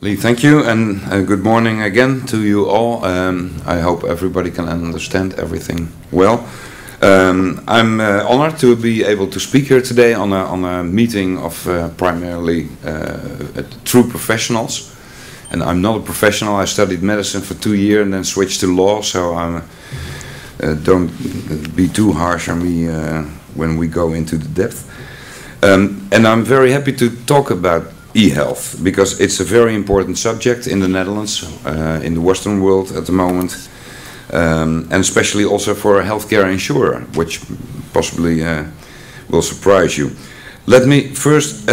Lee, thank you, and good morning again to you all. I hope everybody can understand everything well. I'm honored to be able to speak here today on a meeting of primarily true professionals. And I'm not a professional. I studied medicine for 2 years and then switched to law, so don't be too harsh on me when we go into the depth. And I'm very happy to talk about e-health, because it's a very important subject in the Netherlands, in the Western world at the moment, and especially also for a healthcare insurer, which possibly will surprise you. Let me first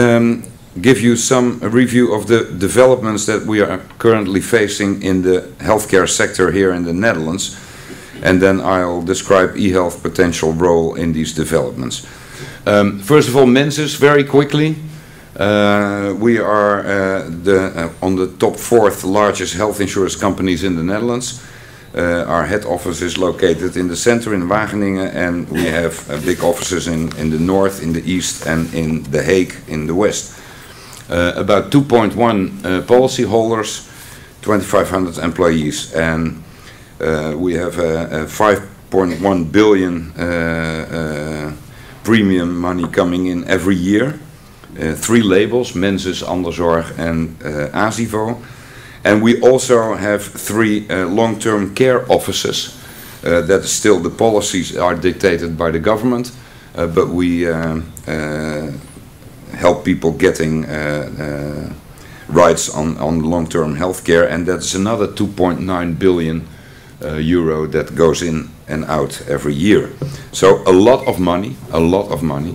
give you some review of the developments that we are currently facing in the healthcare sector here in the Netherlands, and then I'll describe e-health potential role in these developments. First of all, Menzis, very quickly. We are on the top 4th largest health insurance companies in the Netherlands. Our head office is located in the center in Wageningen, and we have big offices in the north, in the east, and in The Hague in the west. About 2.1 policy holders, 2,500 employees, and we have a 5.1 billion premium money coming in every year. 3 labels, Menzis, Anderzorg and Asivo. And we also have 3 long-term care offices. That is still, the policies are dictated by the government, but we help people getting rights on long-term health care, and that's another 2.9 billion euro that goes in and out every year. So a lot of money, a lot of money.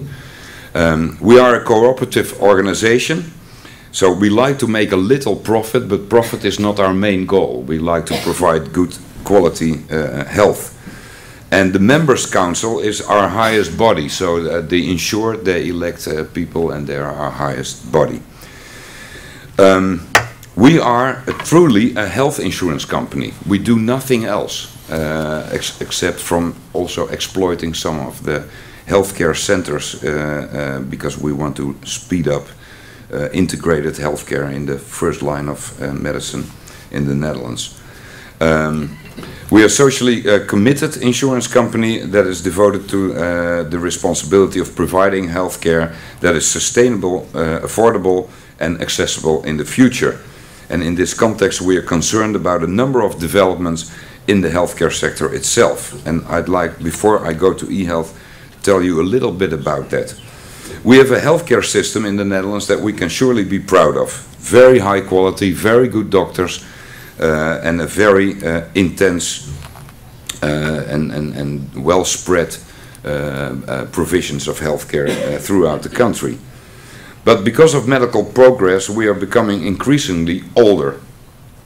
We are a cooperative organization, so we like to make a little profit, but profit is not our main goal. We like to provide good quality health. And the members' council is our highest body, so the insured, they elect people and they are our highest body. We are truly a health insurance company. We do nothing else except from also exploiting some of the healthcare centers because we want to speed up integrated healthcare in the first line of medicine in the Netherlands. We are a socially committed insurance company that is devoted to the responsibility of providing healthcare that is sustainable, affordable and accessible in the future. And in this context we are concerned about a number of developments in the healthcare sector itself. And I'd like, before I go to e-health, tell you a little bit about that. We have a healthcare system in the Netherlands that we can surely be proud of. Very high quality, very good doctors, and a very intense and well spread provisions of healthcare throughout the country. But because of medical progress we are becoming increasingly older.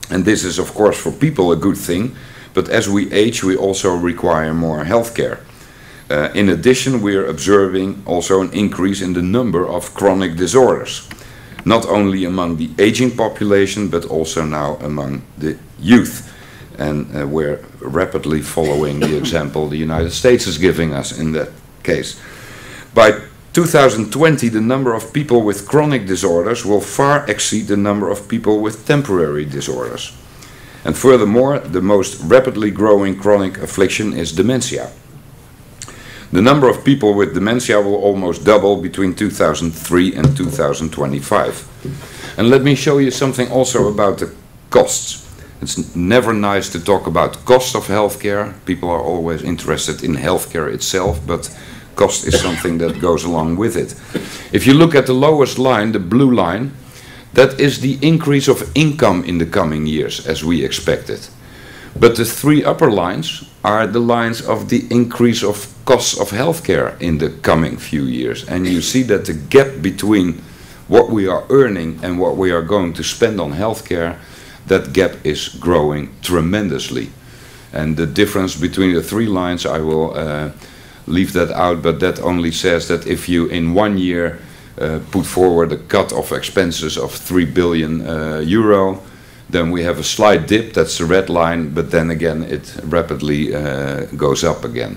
And this is of course for people a good thing, but as we age we also require more healthcare. In addition, we are observing also an increase in the number of chronic disorders, not only among the aging population, but also now among the youth. And we're rapidly following the example the United States is giving us in that case. By 2020, the number of people with chronic disorders will far exceed the number of people with temporary disorders. And furthermore, the most rapidly growing chronic affliction is dementia. The number of people with dementia will almost double between 2003 and 2025. And let me show you something also about the costs. It's never nice to talk about cost of healthcare. People are always interested in healthcare itself, but cost is something that goes along with it. If you look at the lowest line, the blue line, that is the increase of income in the coming years as we expected. But the 3 upper lines are the lines of the increase of costs of healthcare in the coming few years. And you see that the gap between what we are earning and what we are going to spend on healthcare, that gap is growing tremendously. And the difference between the 3 lines, I will leave that out, but that only says that if you in 1 year put forward a cut of expenses of 3 billion euro, then we have a slight dip, that's the red line, but then again it rapidly goes up again.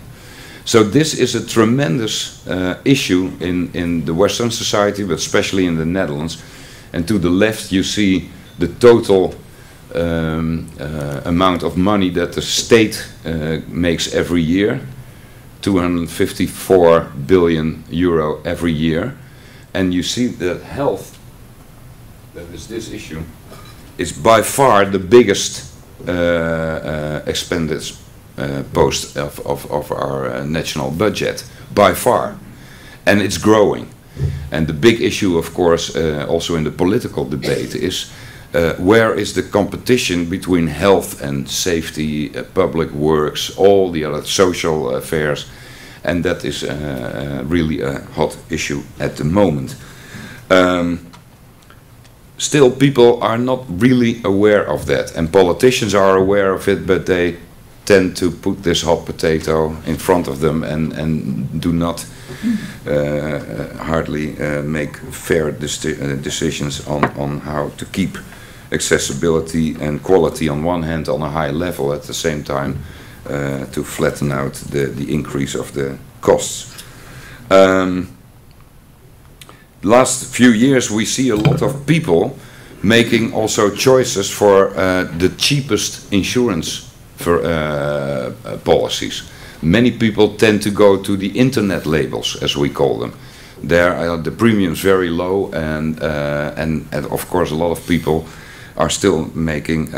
So this is a tremendous issue in the Western society, but especially in the Netherlands. And to the left you see the total amount of money that the state makes every year, 254 billion euro every year, and you see that health, that is this issue, is by far the biggest expenditure post of our national budget, by far, and it's growing. And the big issue, of course, also in the political debate is where is the competition between health and safety, public works, all the other social affairs, and that is really a hot issue at the moment. Still, people are not really aware of that, and politicians are aware of it, but they tend to put this hot potato in front of them and do not hardly make fair decisions on how to keep accessibility and quality on one hand on a high level, at the same time to flatten out the increase of the costs. Last few years we see a lot of people making also choices for the cheapest insurance for policies. Many people tend to go to the internet labels, as we call them. There are the premiums very low, and of course a lot of people are still making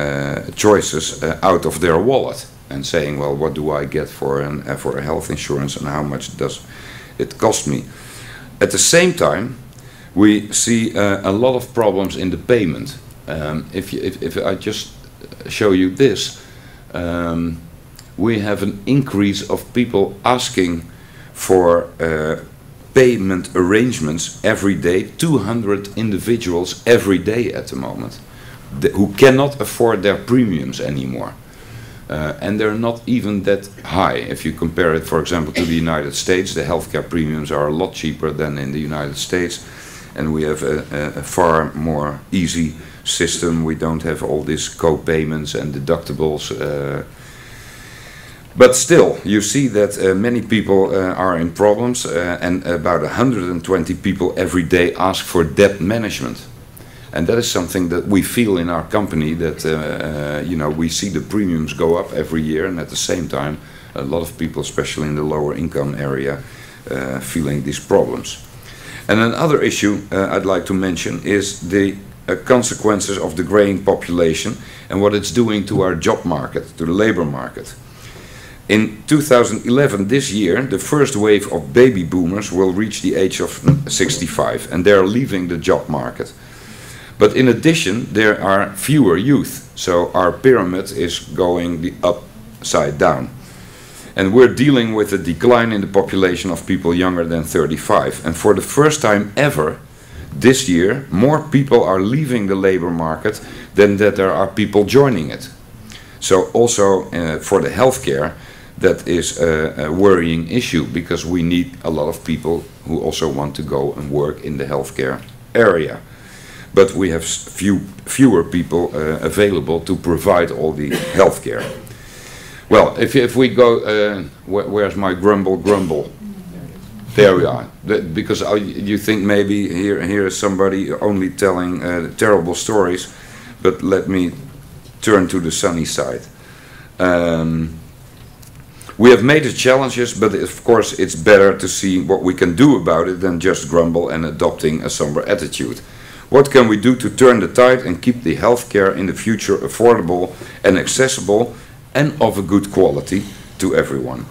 choices out of their wallet and saying, well, what do I get for a health insurance and how much does it cost me? At the same time, we see a lot of problems in the payment. If I just show you this, we have an increase of people asking for payment arrangements every day, 200 individuals every day at the moment, who cannot afford their premiums anymore. And they're not even that high. If you compare it, for example, to the United States, the healthcare premiums are a lot cheaper than in the United States, and we have a far more easy system. We don't have all these co-payments and deductibles. But still, you see that many people are in problems, and about 120 people every day ask for debt management. And that is something that we feel in our company, that you know, we see the premiums go up every year, and at the same time a lot of people, especially in the lower income area, feeling these problems. And another issue I'd like to mention is the consequences of the graying population and what it's doing to our job market, to the labor market. In 2011, this year, the first wave of baby boomers will reach the age of 65, and they're leaving the job market. But in addition, there are fewer youth, so our pyramid is going the upside down. And we're dealing with a decline in the population of people younger than 35. And for the first time ever, this year, more people are leaving the labor market than that there are people joining it. So also for the healthcare, that is a worrying issue, because we need a lot of people who also want to go and work in the healthcare area. But we have fewer people available to provide all the healthcare. Well, if we go, where's my grumble? There we are. Because you think maybe here is somebody only telling terrible stories, but let me turn to the sunny side. We have major challenges, but of course it's better to see what we can do about it than just grumble and adopting a somber attitude. What can we do to turn the tide and keep the healthcare in the future affordable and accessible and of a good quality to everyone?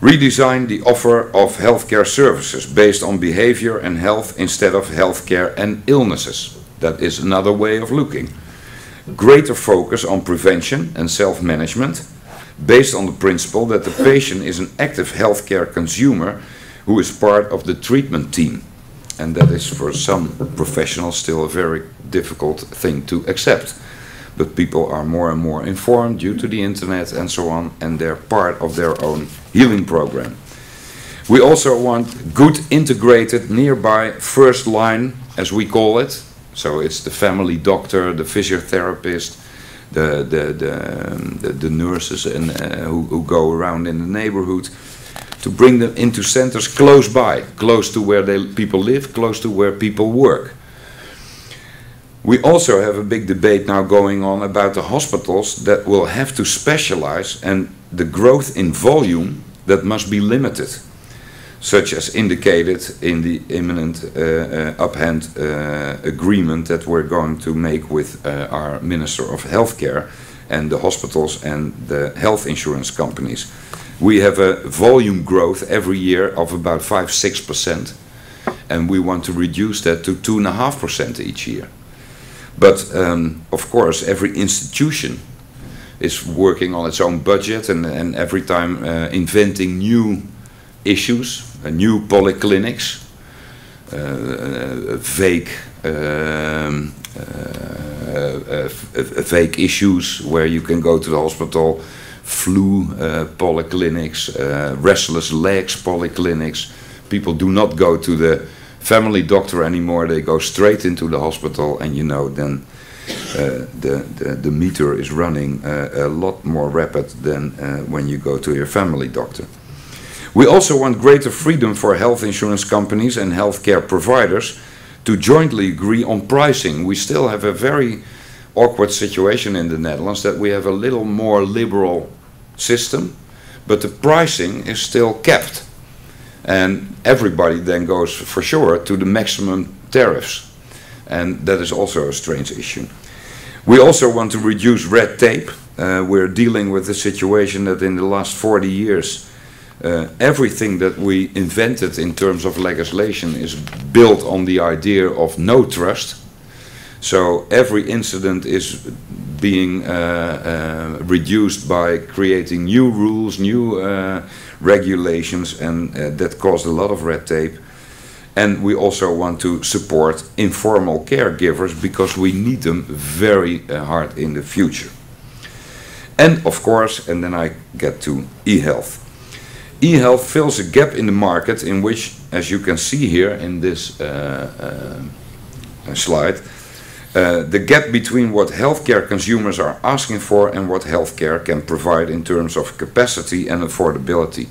Redesign the offer of healthcare services based on behavior and health instead of healthcare and illnesses. That is another way of looking. Greater focus on prevention and self-management based on the principle that the patient is an active healthcare consumer who is part of the treatment team. And that is for some professionals still a very difficult thing to accept. But people are more and more informed due to the internet and so on, and they're part of their own healing program. We also want good integrated nearby first line, as we call it. So it's the family doctor, the physiotherapist, the nurses and who go around in the neighborhood, to bring them into centers close by, close to where people live, close to where people work. We also have a big debate now going on about the hospitals that will have to specialize and the growth in volume that must be limited, such as indicated in the imminent uphand agreement that we're going to make with our Minister of Healthcare and the hospitals and the health insurance companies. We have a volume growth every year of about 5–6%, and we want to reduce that to 2.5% each year. But of course, every institution is working on its own budget and every time inventing new issues, new polyclinics, vague issues where you can go to the hospital, flu polyclinics, restless legs polyclinics. People do not go to the family doctor anymore, they go straight into the hospital, and you know, then the meter is running a lot more rapid than when you go to your family doctor. We also want greater freedom for health insurance companies and healthcare providers to jointly agree on pricing. We still have a very awkward situation in the Netherlands that we have a little more liberal system, but the pricing is still capped. And everybody then goes for sure to the maximum tariffs. And that is also a strange issue. We also want to reduce red tape. We're dealing with the situation that in the last 40 years, everything that we invented in terms of legislation is built on the idea of no trust. So every incident is being reduced by creating new rules, new regulations, and that caused a lot of red tape. And we also want to support informal caregivers because we need them very hard in the future. And of course, and then I get to e-health. E-health fills a gap in the market in which, as you can see here in this slide, the gap between what healthcare consumers are asking for and what healthcare can provide in terms of capacity and affordability.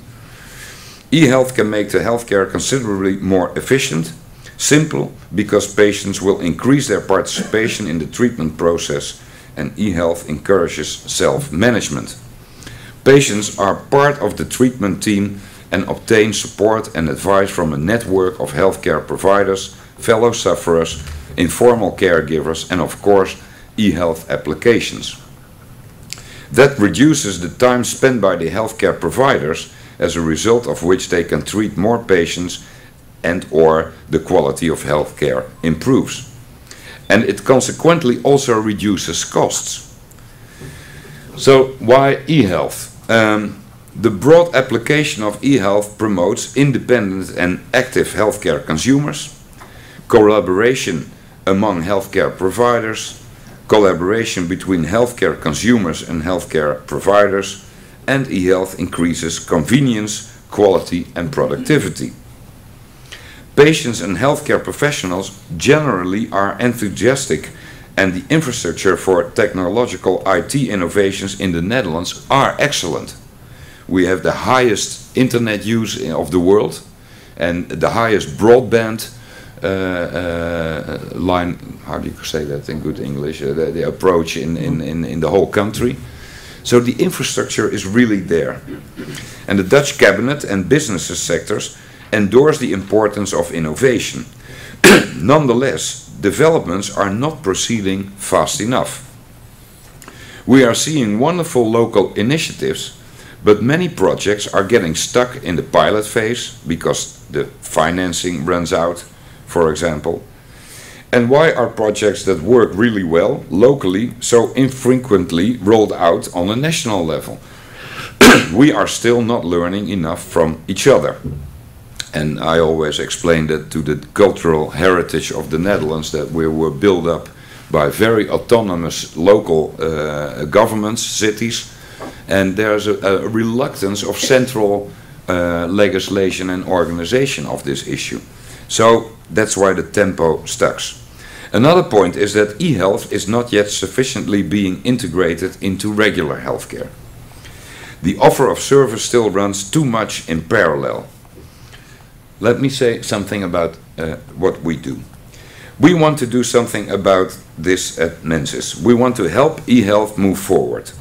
E-health can make the healthcare considerably more efficient, simple, because patients will increase their participation in the treatment process, and e-health encourages self-management. Patients are part of the treatment team and obtain support and advice from a network of healthcare providers, fellow sufferers, informal caregivers, and of course e-health applications. That reduces the time spent by the healthcare providers, as a result of which they can treat more patients and or the quality of healthcare improves. And it consequently also reduces costs. So why e-health? The broad application of e-health promotes independent and active healthcare consumers, collaboration among healthcare providers, collaboration between healthcare consumers and healthcare providers, and e-health increases convenience, quality, and productivity. Patients and healthcare professionals generally are enthusiastic, and the infrastructure for technological IT innovations in the Netherlands are excellent. We have the highest internet use of the world and the highest broadband line, how do you say that in good English, the approach in the whole country. So the infrastructure is really there. And the Dutch cabinet and business sectors endorse the importance of innovation. Nonetheless, developments are not proceeding fast enough. We are seeing wonderful local initiatives, but many projects are getting stuck in the pilot phase because the financing runs out, for example. And why are projects that work really well locally so infrequently rolled out on a national level? We are still not learning enough from each other. And I always explain that to the cultural heritage of the Netherlands, that we were built up by very autonomous local governments, cities, and there's a reluctance of central legislation and organization of this issue. So that's why the tempo stucks. Another point is that e-health is not yet sufficiently being integrated into regular healthcare. The offer of service still runs too much in parallel. Let me say something about what we do. We want to do something about this at Menzis. We want to help e-health move forward.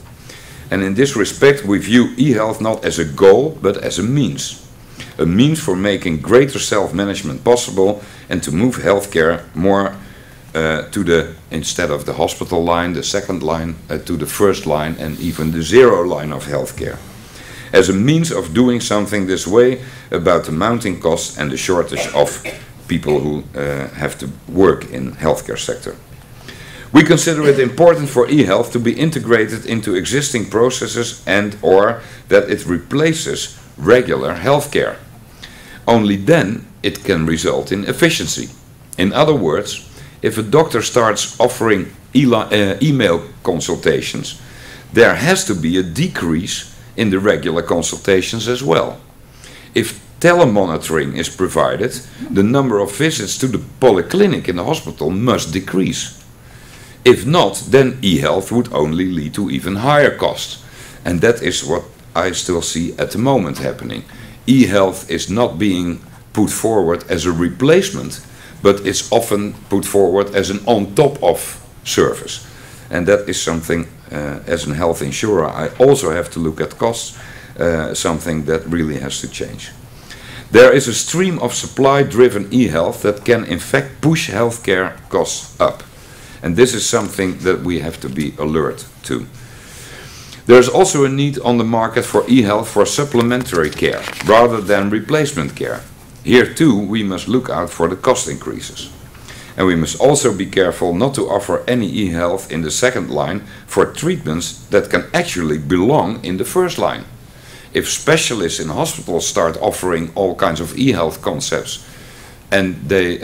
And in this respect, we view e-health not as a goal, but as a means. A means for making greater self-management possible and to move healthcare more to the, instead of the hospital line, the second line, to the first line and even the zero line of healthcare. As a means of doing something this way about the mounting costs and the shortage of people who have to work in healthcare sector. We consider it important for e-health to be integrated into existing processes and or that it replaces regular healthcare. Only then it can result in efficiency. In other words, if a doctor starts offering email consultations, there has to be a decrease in the regular consultations as well. If telemonitoring is provided, the number of visits to the polyclinic in the hospital must decrease. If not, then e-health would only lead to even higher costs. And that is what I still see at the moment happening. E-health is not being put forward as a replacement, but it's often put forward as an on top of service. And that is something, as a health insurer, I also have to look at costs, something that really has to change. There is a stream of supply-driven e-health that can in fact push healthcare costs up. And this is something that we have to be alert to. There is also a need on the market for e-health for supplementary care rather than replacement care. Here too we must look out for the cost increases. And we must also be careful not to offer any e-health in the second line for treatments that can actually belong in the first line. If specialists in hospitals start offering all kinds of e-health concepts and they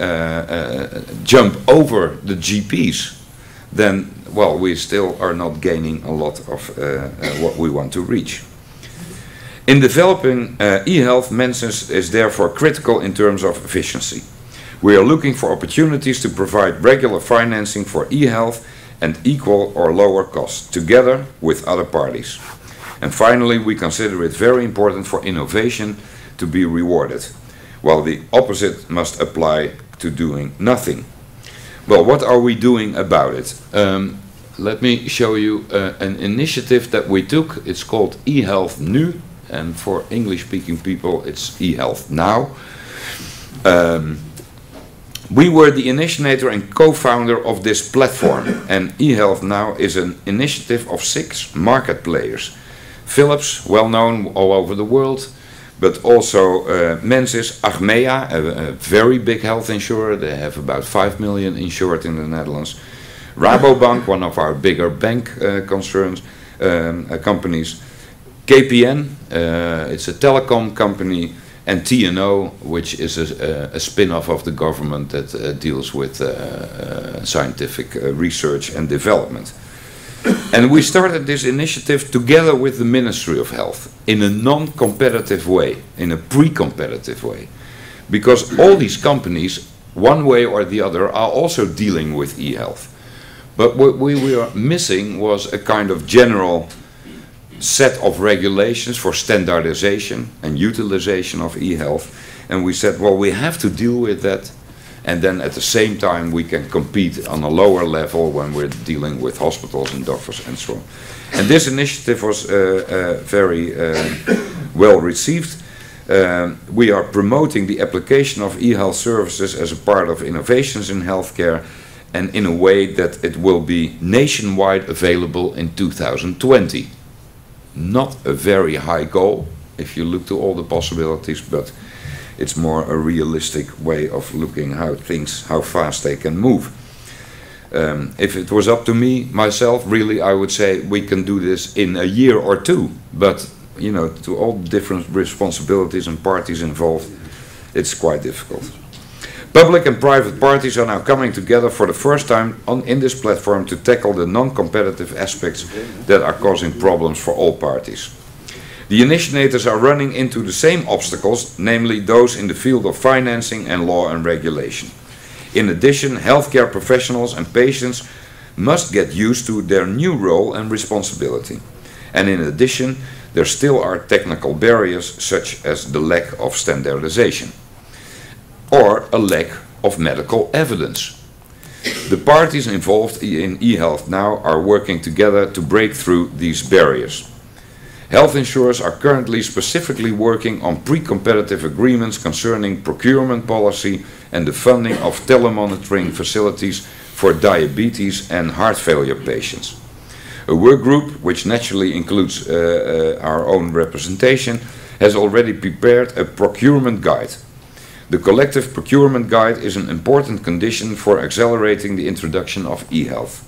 jump over the GPs, then, well, we still are not gaining a lot of what we want to reach. In developing e-health, Menzis is therefore critical in terms of efficiency. We are looking for opportunities to provide regular financing for e-health and equal or lower costs, together with other parties. And finally, we consider it very important for innovation to be rewarded, while the opposite must apply to doing nothing. Well, what are we doing about it? Let me show you an initiative that we took. It's called eHealth Nu, and for English-speaking people, it's eHealth Now. We were the initiator and co-founder of this platform, and eHealth Now is an initiative of 6 market players. Philips, well known all over the world, but also Menzis, Achmea, a very big health insurer. They have about 5 million insured in the Netherlands. Rabobank, one of our bigger bank companies. KPN, it's a telecom company. And TNO, which is a spin-off of the government that deals with scientific research and development. And we started this initiative together with the Ministry of Health in a non-competitive way, in a pre-competitive way. Because all these companies, one way or the other, are also dealing with e-health. But what we were missing was a kind of general set of regulations for standardization and utilization of e-health. And we said, well, we have to deal with that. And then at the same time, we can compete on a lower level when we're dealing with hospitals and doctors and so on. And this initiative was very well received. We are promoting the application of e-health services as a part of innovations in healthcare and in a way that it will be nationwide available in 2020. Not a very high goal if you look to all the possibilities, but it's more a realistic way of looking how fast they can move. If it was up to me, myself, really, I would say we can do this in a year or 2. But, you know, to all the different responsibilities and parties involved, it's quite difficult. Public and private parties are now coming together for the first time in this platform to tackle the non-competitive aspects that are causing problems for all parties. The initiators are running into the same obstacles, namely those in the field of financing and law and regulation. In addition, healthcare professionals and patients must get used to their new role and responsibility. And in addition, there still are technical barriers such as the lack of standardization or a lack of medical evidence. The parties involved in e-health now are working together to break through these barriers. Health insurers are currently specifically working on pre-competitive agreements concerning procurement policy and the funding of telemonitoring facilities for diabetes and heart failure patients. A work group, which naturally includes our own representation, has already prepared a procurement guide. The collective procurement guide is an important condition for accelerating the introduction of e-health.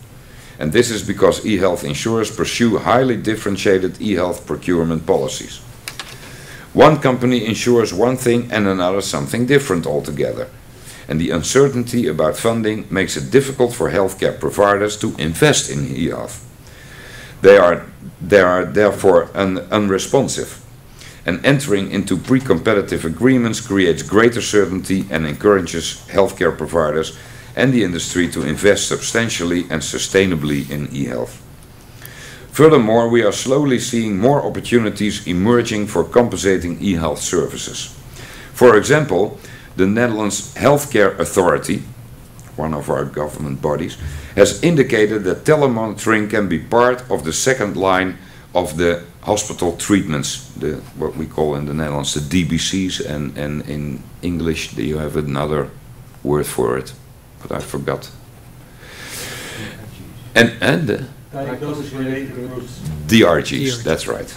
And this is because e-health insurers pursue highly differentiated e-health procurement policies. One company insures one thing and another something different altogether. And the uncertainty about funding makes it difficult for healthcare providers to invest in e-health. They are therefore unresponsive. And entering into pre-competitive agreements creates greater certainty and encourages healthcare providers and the industry to invest substantially and sustainably in e-health. Furthermore, we are slowly seeing more opportunities emerging for compensating e-health services. For example, the Netherlands Healthcare Authority, one of our government bodies, has indicated that telemonitoring can be part of the second line of the hospital treatments, what we call in the Netherlands the DBC's, and in English you have another word for it, but I forgot. And the diagnosis-related groups. DRGs, that's right.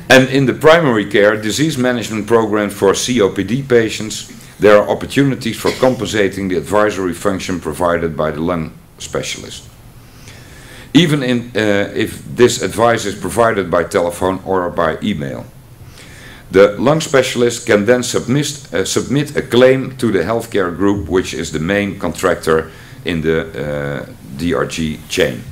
And in the primary care disease management program for COPD patients, there are opportunities for compensating the advisory function provided by the lung specialist. Even if this advice is provided by telephone or by email. The lung specialist can then submit a claim to the healthcare group, which is the main contractor in the DRG chain.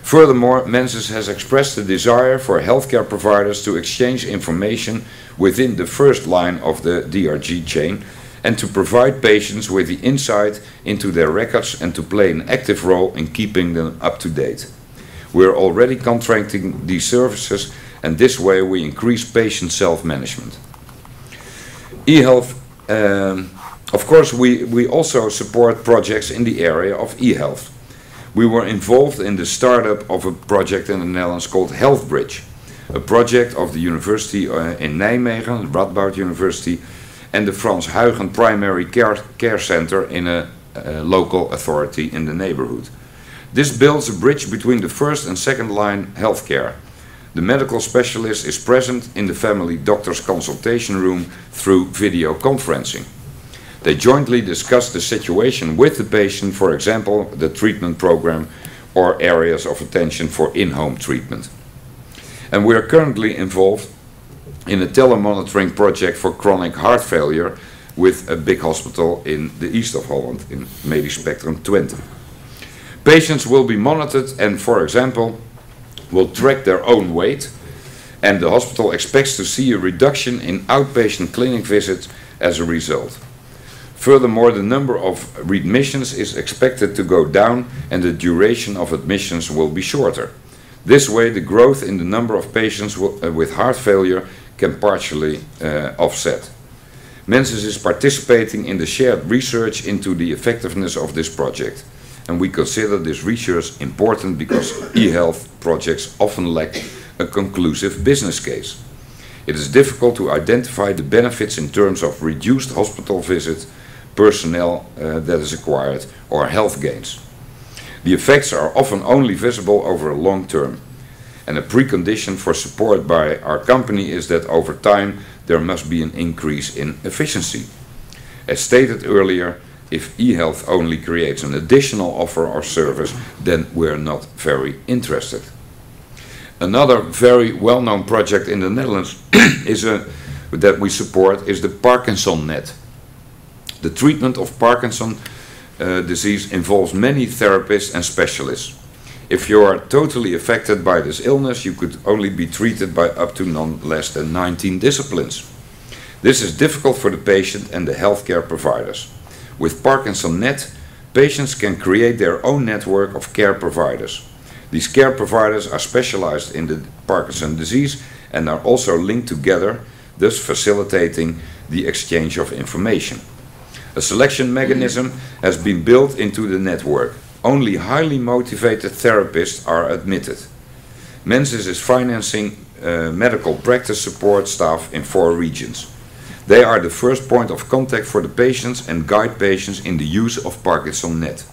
Furthermore, Menzis has expressed the desire for healthcare providers to exchange information within the first line of the DRG chain and to provide patients with the insight into their records and to play an active role in keeping them up to date. We are already contracting these services, and this way we increase patient self-management. E-health, of course, we also support projects in the area of e-health. We were involved in the startup of a project in the Netherlands called Health Bridge, a project of the university in Nijmegen, Radboud University, and the Frans Huygens Primary Care Center in a local authority in the neighborhood. This builds a bridge between the first and second line healthcare. The medical specialist is present in the family doctor's consultation room through video conferencing. They jointly discuss the situation with the patient, for example, the treatment program or areas of attention for in-home treatment. And we are currently involved in a telemonitoring project for chronic heart failure with a big hospital in the east of Holland, in Medisch Spectrum 20. Patients will be monitored and, for example, will track their own weight, and the hospital expects to see a reduction in outpatient clinic visits as a result. Furthermore, the number of readmissions is expected to go down and the duration of admissions will be shorter. This way, the growth in the number of patients with heart failure can partially offset. Menzis is participating in the shared research into the effectiveness of this project, and we consider this research important because e-health projects often lack a conclusive business case. It is difficult to identify the benefits in terms of reduced hospital visits, personnel that is acquired, or health gains. The effects are often only visible over a long term, and a precondition for support by our company is that over time there must be an increase in efficiency. As stated earlier, if e-health only creates an additional offer or service, then we're not very interested. Another very well-known project in the Netherlands that we support is the Parkinson Net. The treatment of Parkinson disease involves many therapists and specialists. If you are totally affected by this illness, you could only be treated by up to none less than 19 disciplines. This is difficult for the patient and the healthcare providers. With Parkinson Net, patients can create their own network of care providers. These care providers are specialized in the Parkinson disease and are also linked together, thus facilitating the exchange of information. A selection mechanism has been built into the network. Only highly motivated therapists are admitted. Menzis is financing medical practice support staff in 4 regions. They are the first point of contact for the patients and guide patients in the use of ParkinsonNet.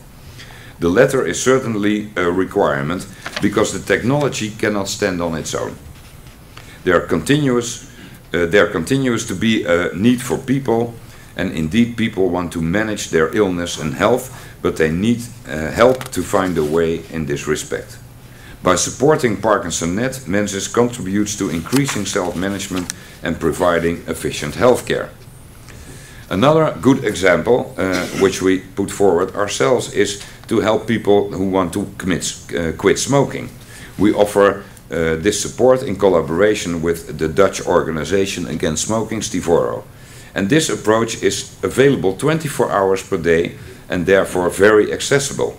The latter is certainly a requirement because the technology cannot stand on its own. There continues to be a need for people, and indeed people want to manage their illness and health, but they need help to find a way in this respect. By supporting ParkinsonNet, Menzis contributes to increasing self-management and providing efficient healthcare. Another good example, which we put forward ourselves, is to help people who want to quit smoking. We offer this support in collaboration with the Dutch Organization Against Smoking, Stivoro. And this approach is available 24 hours per day and therefore very accessible.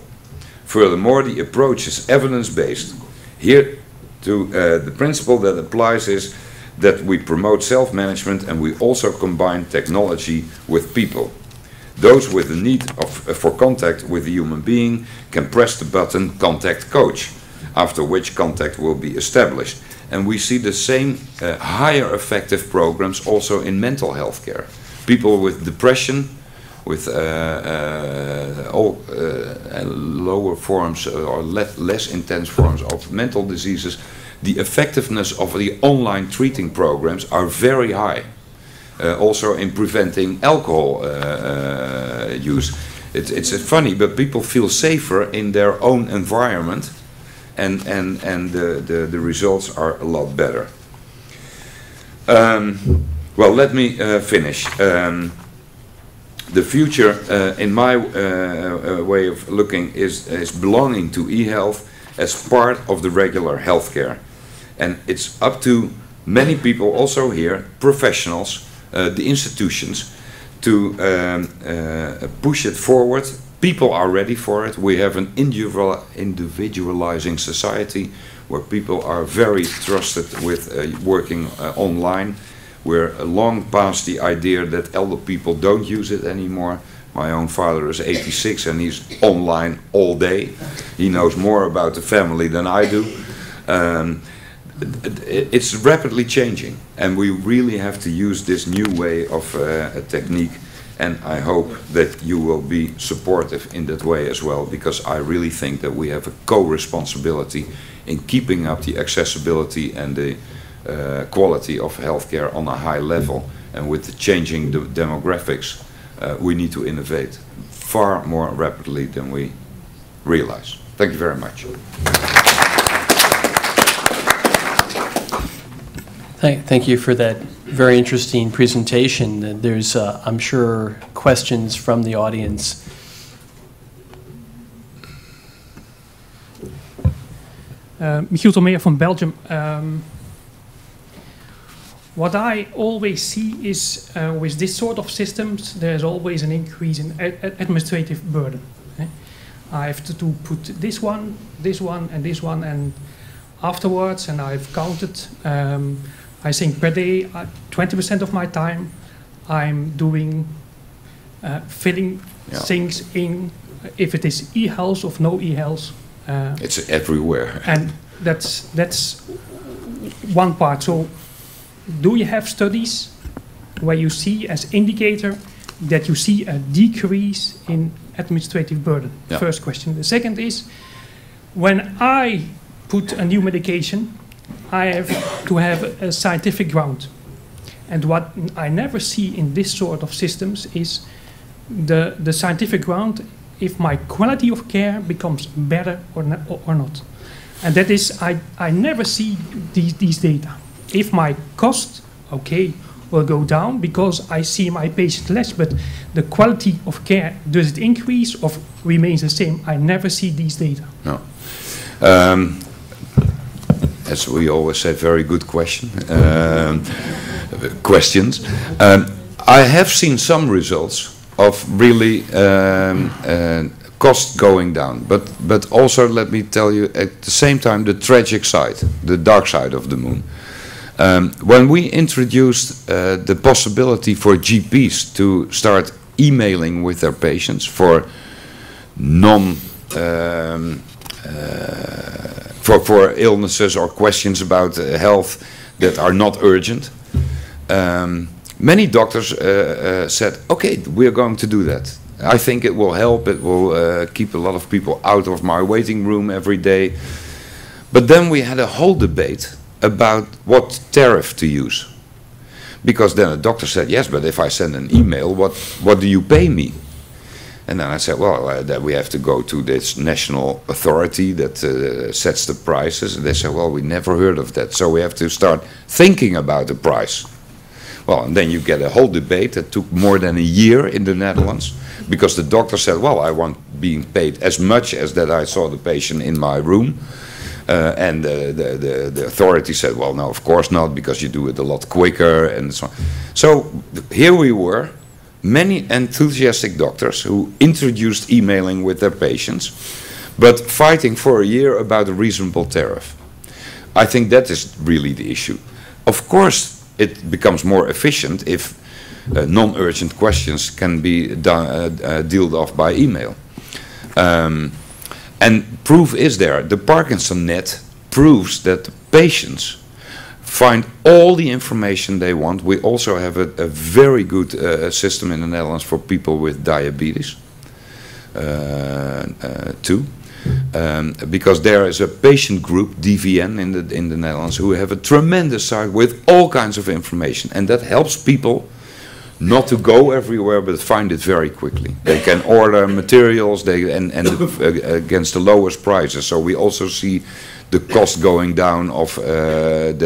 Furthermore, the approach is evidence-based. Here, the principle that applies is that we promote self-management and we also combine technology with people. Those with the need for contact with a human being can press the button "Contact Coach," after which contact will be established. And we see the same higher effective programs also in mental health care. People with depression, with lower forms or less intense forms of mental diseases, the effectiveness of the online treating programs are very high. Also in preventing alcohol use. It's funny, but people feel safer in their own environment, and the results are a lot better. Well, let me finish. The future, in my way of looking, is belonging to e-health as part of the regular healthcare. And it's up to many people, also here, professionals, the institutions, to push it forward. People are ready for it. We have an individualizing society where people are very trusted with working online. We're long past the idea that elder people don't use it anymore. My own father is 86 and he's online all day. He knows more about the family than I do. It's rapidly changing, and we really have to use this new way of a technique, and I hope that you will be supportive in that way as well, because I really think that we have a co-responsibility in keeping up the accessibility and the quality of healthcare on a high level. And with the changing demographics, we need to innovate far more rapidly than we realize. Thank you very much. Thank you for that very interesting presentation. There's, I'm sure, questions from the audience. Michiel Tomeer from Belgium. What I always see is with this sort of systems, there's always an increase in administrative burden. I have to put this one, and this one, and afterwards, and I've counted, I think per day, 20% of my time, I'm doing filling things in, if it is e-health or no e-health. It's everywhere. And that's one part. So, do you have studies where you see as indicator that you see a decrease in administrative burden? Yeah. First question. The second is, when I put a new medication, I have to have a scientific ground. And what I never see in this sort of systems is the scientific ground, if my quality of care becomes better or not. And that is, I never see these data. If my cost, will go down because I see my patient less, but the quality of care, does it increase or remains the same? I never see these data. No. As we always say, very good questions. I have seen some results of really cost going down, but also let me tell you at the same time the tragic side, the dark side of the moon. When we introduced the possibility for GPs to start emailing with their patients for for illnesses or questions about health that are not urgent. Many doctors said, okay, we're going to do that. I think it will help, it will keep a lot of people out of my waiting room every day. But then we had a whole debate about what tariff to use. Because then a doctor said, yes, but if I send an email, what do you pay me? And then I said, well, that we have to go to this national authority that sets the prices. And they said, well, we never heard of that, so we have to start thinking about the price. Well, and then you get a whole debate that took more than a year in the Netherlands, because the doctor said, well, I want being paid as much as that I saw the patient in my room. And the authority said, well, no, of course not, because you do it a lot quicker and so on. So here we were, many enthusiastic doctors who introduced emailing with their patients, but fighting for a year about a reasonable tariff. I think that is really the issue. Of course, it becomes more efficient if non-urgent questions can be dealt off by email. And proof is there. The Parkinson Net proves that the patients find all the information they want. We also have a very good system in the Netherlands for people with diabetes too. Because there is a patient group, DVN, in the Netherlands, who have a tremendous site with all kinds of information. And that helps people not to go everywhere, but find it very quickly. They can order materials against the lowest prices. So we also see the cost going down of the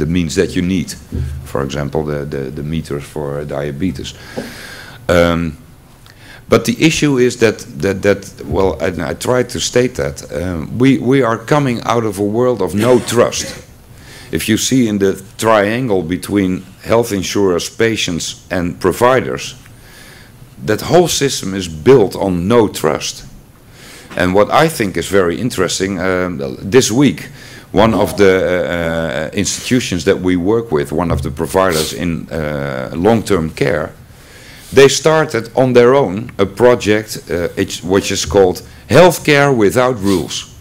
means that you need. For example, the meters for diabetes. But the issue is that well, I tried to state that we are coming out of a world of no trust. If you see in the triangle between health insurers, patients and providers, that whole system is built on no trust. And what I think is very interesting, this week, one of the institutions that we work with, one of the providers in long-term care, they started on their own a project which is called Healthcare Without Rules.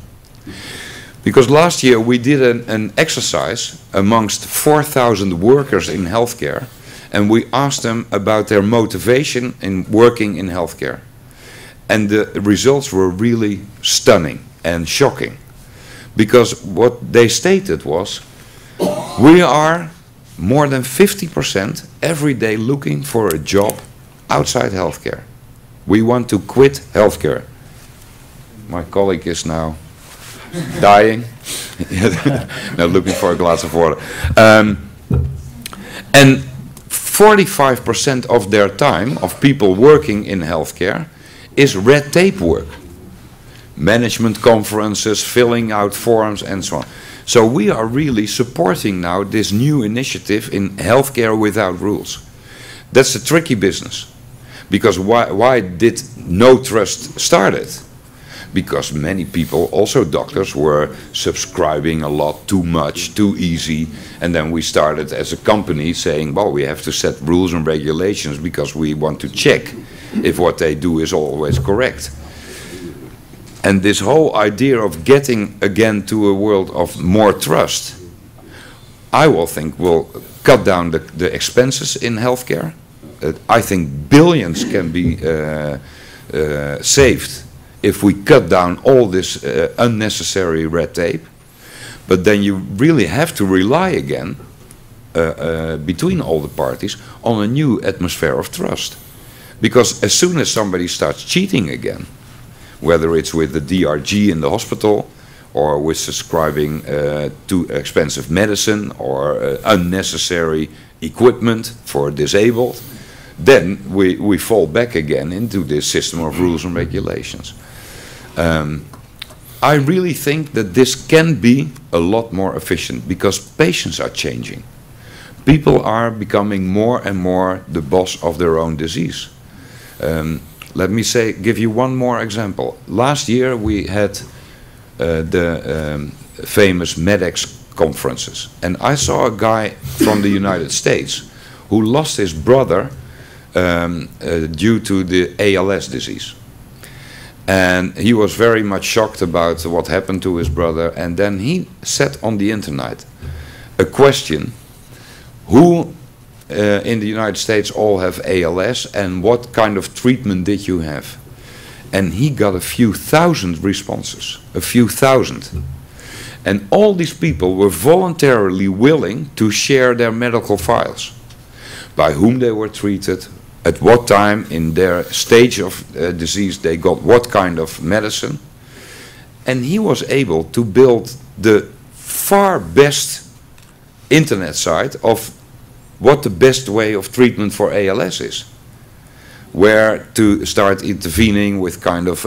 Because last year we did an exercise amongst 4,000 workers in healthcare, and we asked them about their motivation in working in healthcare. And the results were really stunning and shocking. Because what they stated was, we are more than 50% every day looking for a job outside healthcare. We want to quit healthcare. My colleague is now dying. Now looking for a glass of water. And 45% of their time, of people working in healthcare, is red tape work. Management conferences, filling out forms and so on. So we are really supporting now this new initiative in Healthcare Without Rules. That's a tricky business. Because why did no trust start it? Because many people, also doctors, were subscribing a lot, too much, too easy. And then we started as a company saying, well, we have to set rules and regulations because we want to check if what they do is always correct. And this whole idea of getting again to a world of more trust, I will think will cut down the expenses in healthcare. I think billions can be saved if we cut down all this unnecessary red tape. But then you really have to rely again, between all the parties, on a new atmosphere of trust. Because as soon as somebody starts cheating again, whether it's with the DRG in the hospital, or with subscribing to expensive medicine, or unnecessary equipment for disabled, then we fall back again into this system of rules and regulations. I really think that this can be a lot more efficient because patients are changing. People are becoming more and more the boss of their own disease. Let me give you one more example. Last year we had the famous MEDEX conferences, and I saw a guy from the United States who lost his brother due to the ALS disease. And he was very much shocked about what happened to his brother, and then he set on the internet a question: who in the United States all have ALS, and what kind of treatment did you have? And he got a few thousand responses, a few thousand. And all these people were voluntarily willing to share their medical files, by whom they were treated, at what time in their stage of disease they got what kind of medicine. And he was able to build the far best internet site of what the best way of treatment for ALS is. Where to start intervening with kind of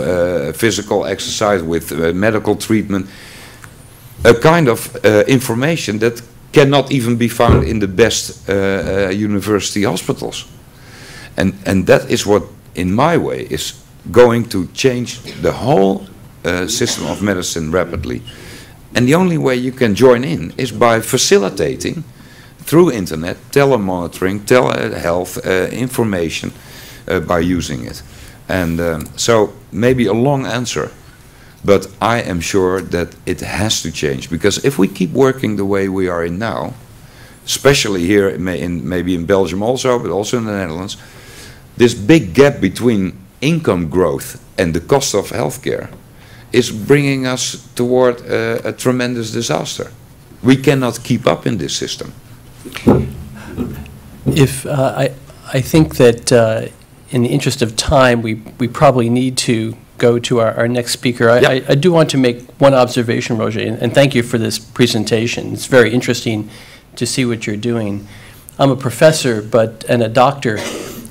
physical exercise, with medical treatment. A kind of information that cannot even be found in the best university hospitals. And that is what, in my way, is going to change the whole system of medicine rapidly. And the only way you can join in is by facilitating, through internet, telemonitoring, telehealth information by using it. And so maybe a long answer, but I am sure that it has to change. Because if we keep working the way we are in now, especially here, maybe in Belgium also, but also in the Netherlands, this big gap between income growth and the cost of healthcare is bringing us toward a tremendous disaster. We cannot keep up in this system. If I think that in the interest of time, we probably need to go to our next speaker. I do want to make one observation, Roger, and thank you for this presentation. It's very interesting to see what you're doing. I'm a professor and a doctor,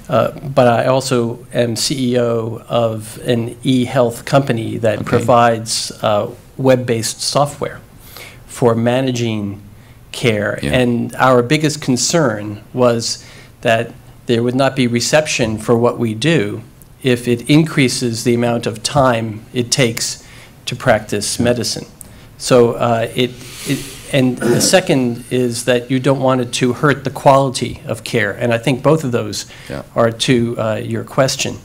but I also am CEO of an e-health company that provides web-based software for managing care. Yeah. And our biggest concern was that there would not be reception for what we do if it increases the amount of time it takes to practice medicine. So and the second is that you don't want it to hurt the quality of care. And I think both of those are to your question.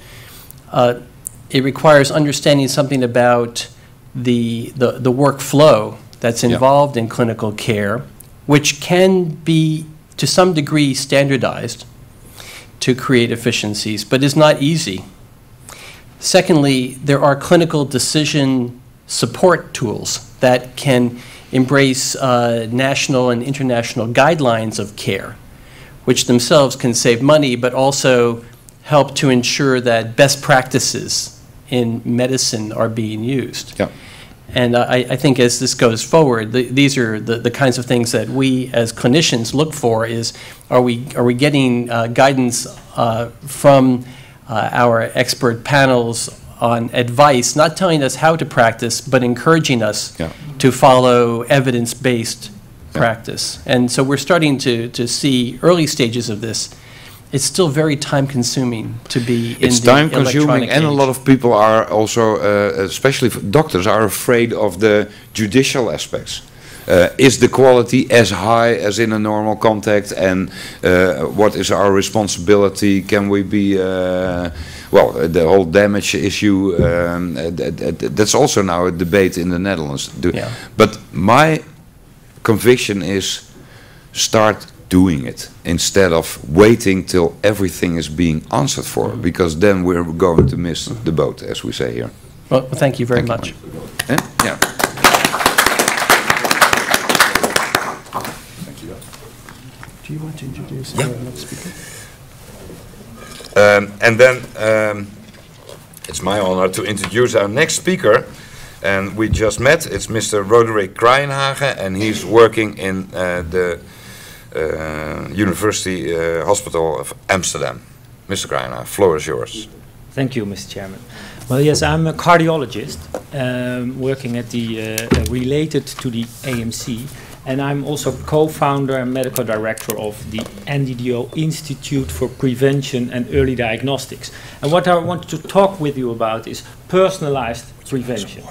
It requires understanding something about the workflow that's involved in clinical care, which can be to some degree standardized to create efficiencies, but is not easy. Secondly, there are clinical decision support tools that can embrace national and international guidelines of care, which themselves can save money, but also help to ensure that best practices in medicine are being used. Yeah. And I think as this goes forward, these are the kinds of things that we as clinicians look for is, are we getting guidance from our expert panels on advice, not telling us how to practice, but encouraging us to follow evidence-based practice. And so we're starting to see early stages of this. It's still very time-consuming to be in the electronic age. It's time-consuming, and a lot of people are also, especially doctors, are afraid of the judicial aspects. Is the quality as high as in a normal contact, and what is our responsibility? Can we be, well, the whole damage issue, that's also now a debate in the Netherlands. But my conviction is start doing it instead of waiting till everything is being answered for, because then we're going to miss the boat, as we say here. Well, thank you very much. Yeah. Do you want to introduce our next speaker? And then it's my honor to introduce our next speaker. And we just met. It's Mr. Roderik Kraaijenhagen, and he's working in the University Hospital of Amsterdam. Mr. Kraaijenhagen, floor is yours. Thank you, Mr. Chairman. Well, yes, I'm a cardiologist working at the related to the AMC, and I'm also co-founder and medical director of the NDDO Institute for Prevention and Early Diagnostics. And what I want to talk with you about is personalized prevention.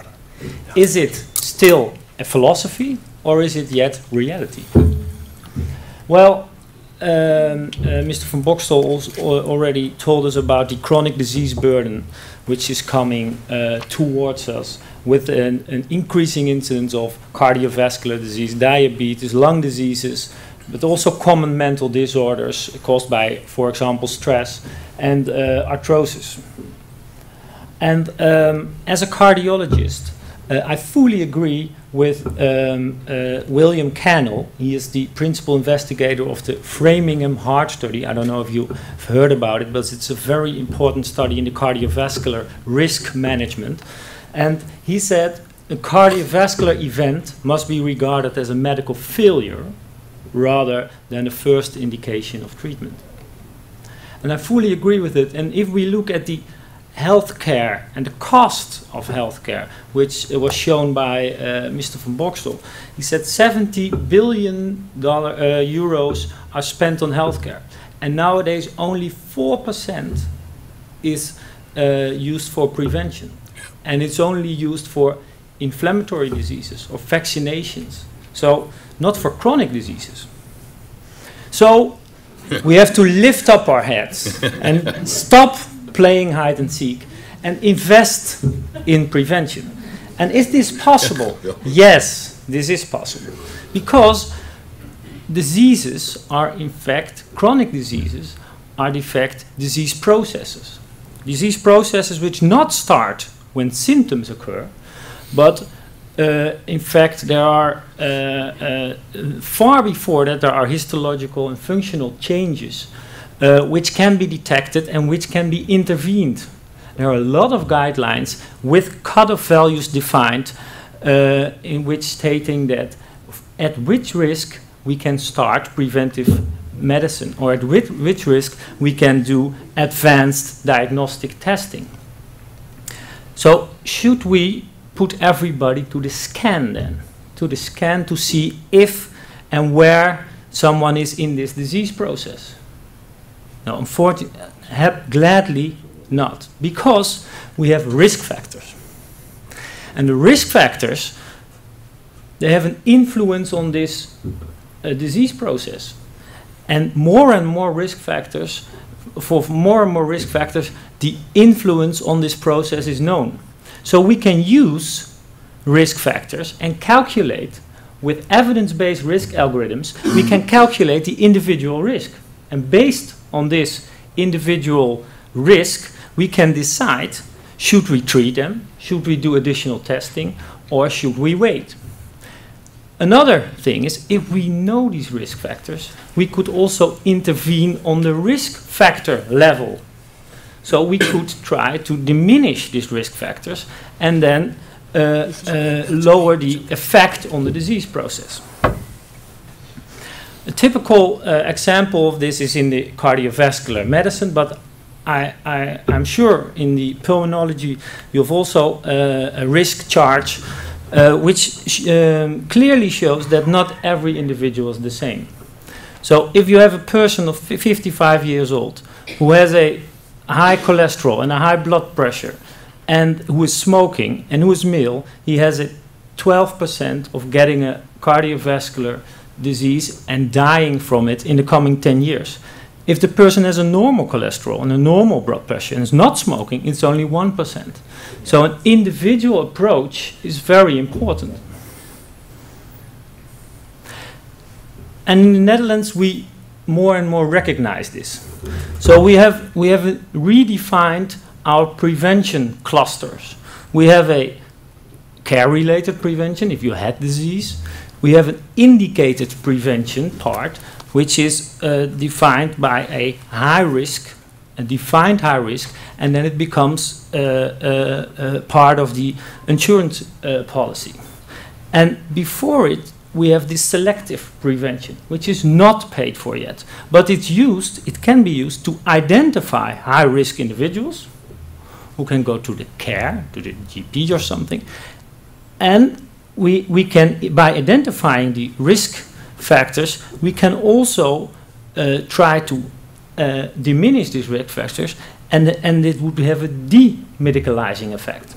Is it still a philosophy, or is it yet reality? Well, Mr. van Boxtel already told us about the chronic disease burden, which is coming towards us with an increasing incidence of cardiovascular disease, diabetes, lung diseases, but also common mental disorders caused by, for example, stress and arthrosis. And as a cardiologist, I fully agree with William Cannell. He is the principal investigator of the Framingham Heart Study. I don't know if you've heard about it, but it's a very important study in the cardiovascular risk management. And he said a cardiovascular event must be regarded as a medical failure rather than a first indication of treatment. And I fully agree with it. And if we look at the healthcare and the cost of healthcare, which was shown by Mr. van Boxtel, he said 70 billion euros are spent on healthcare. And nowadays only 4% is used for prevention. And it's only used for inflammatory diseases or vaccinations. So not for chronic diseases. So we have to lift up our heads and stop playing hide and seek and invest in prevention. And is this possible? Yes, this is possible. Because diseases are in fact, chronic diseases are in fact disease processes. Disease processes which not start when symptoms occur, but in fact there are far before that there are histological and functional changes which can be detected and which can be intervened. There are a lot of guidelines with cutoff values defined in which stating that at which risk we can start preventive medicine or at which risk we can do advanced diagnostic testing. So should we put everybody to the scan then? To the scan to see if and where someone is in this disease process? No, unfortunately, gladly not, because we have risk factors. And the risk factors, they have an influence on this disease process. And more risk factors, for more and more risk factors, the influence on this process is known. So we can use risk factors and calculate with evidence-based risk algorithms, we can calculate the individual risk. And based on this individual risk, we can decide, should we treat them, should we do additional testing, or should we wait? Another thing is, if we know these risk factors, we could also intervene on the risk factor level. So we could try to diminish these risk factors and then lower the effect on the disease process. A typical example of this is in the cardiovascular medicine, but I'm sure in the pulmonology you have also a risk chart which clearly shows that not every individual is the same. So if you have a person of 55 years old who has a high cholesterol and a high blood pressure and who is smoking and who is male, he has a 12% of getting a cardiovascular disease and dying from it in the coming 10 years. If the person has a normal cholesterol and a normal blood pressure and is not smoking, it's only 1%. So an individual approach is very important. And in the Netherlands, we more and more recognize this. So we have redefined our prevention clusters. We have a care-related prevention, if you had disease. We have an indicated prevention part, which is defined by a high risk, a defined high risk, and then it becomes part of the insurance policy. And before it, we have this selective prevention, which is not paid for yet, but it's used, it can be used to identify high-risk individuals who can go to the care, to the GP or something, and we can, by identifying the risk factors, we can also try to diminish these risk factors, and it would have a demedicalizing effect.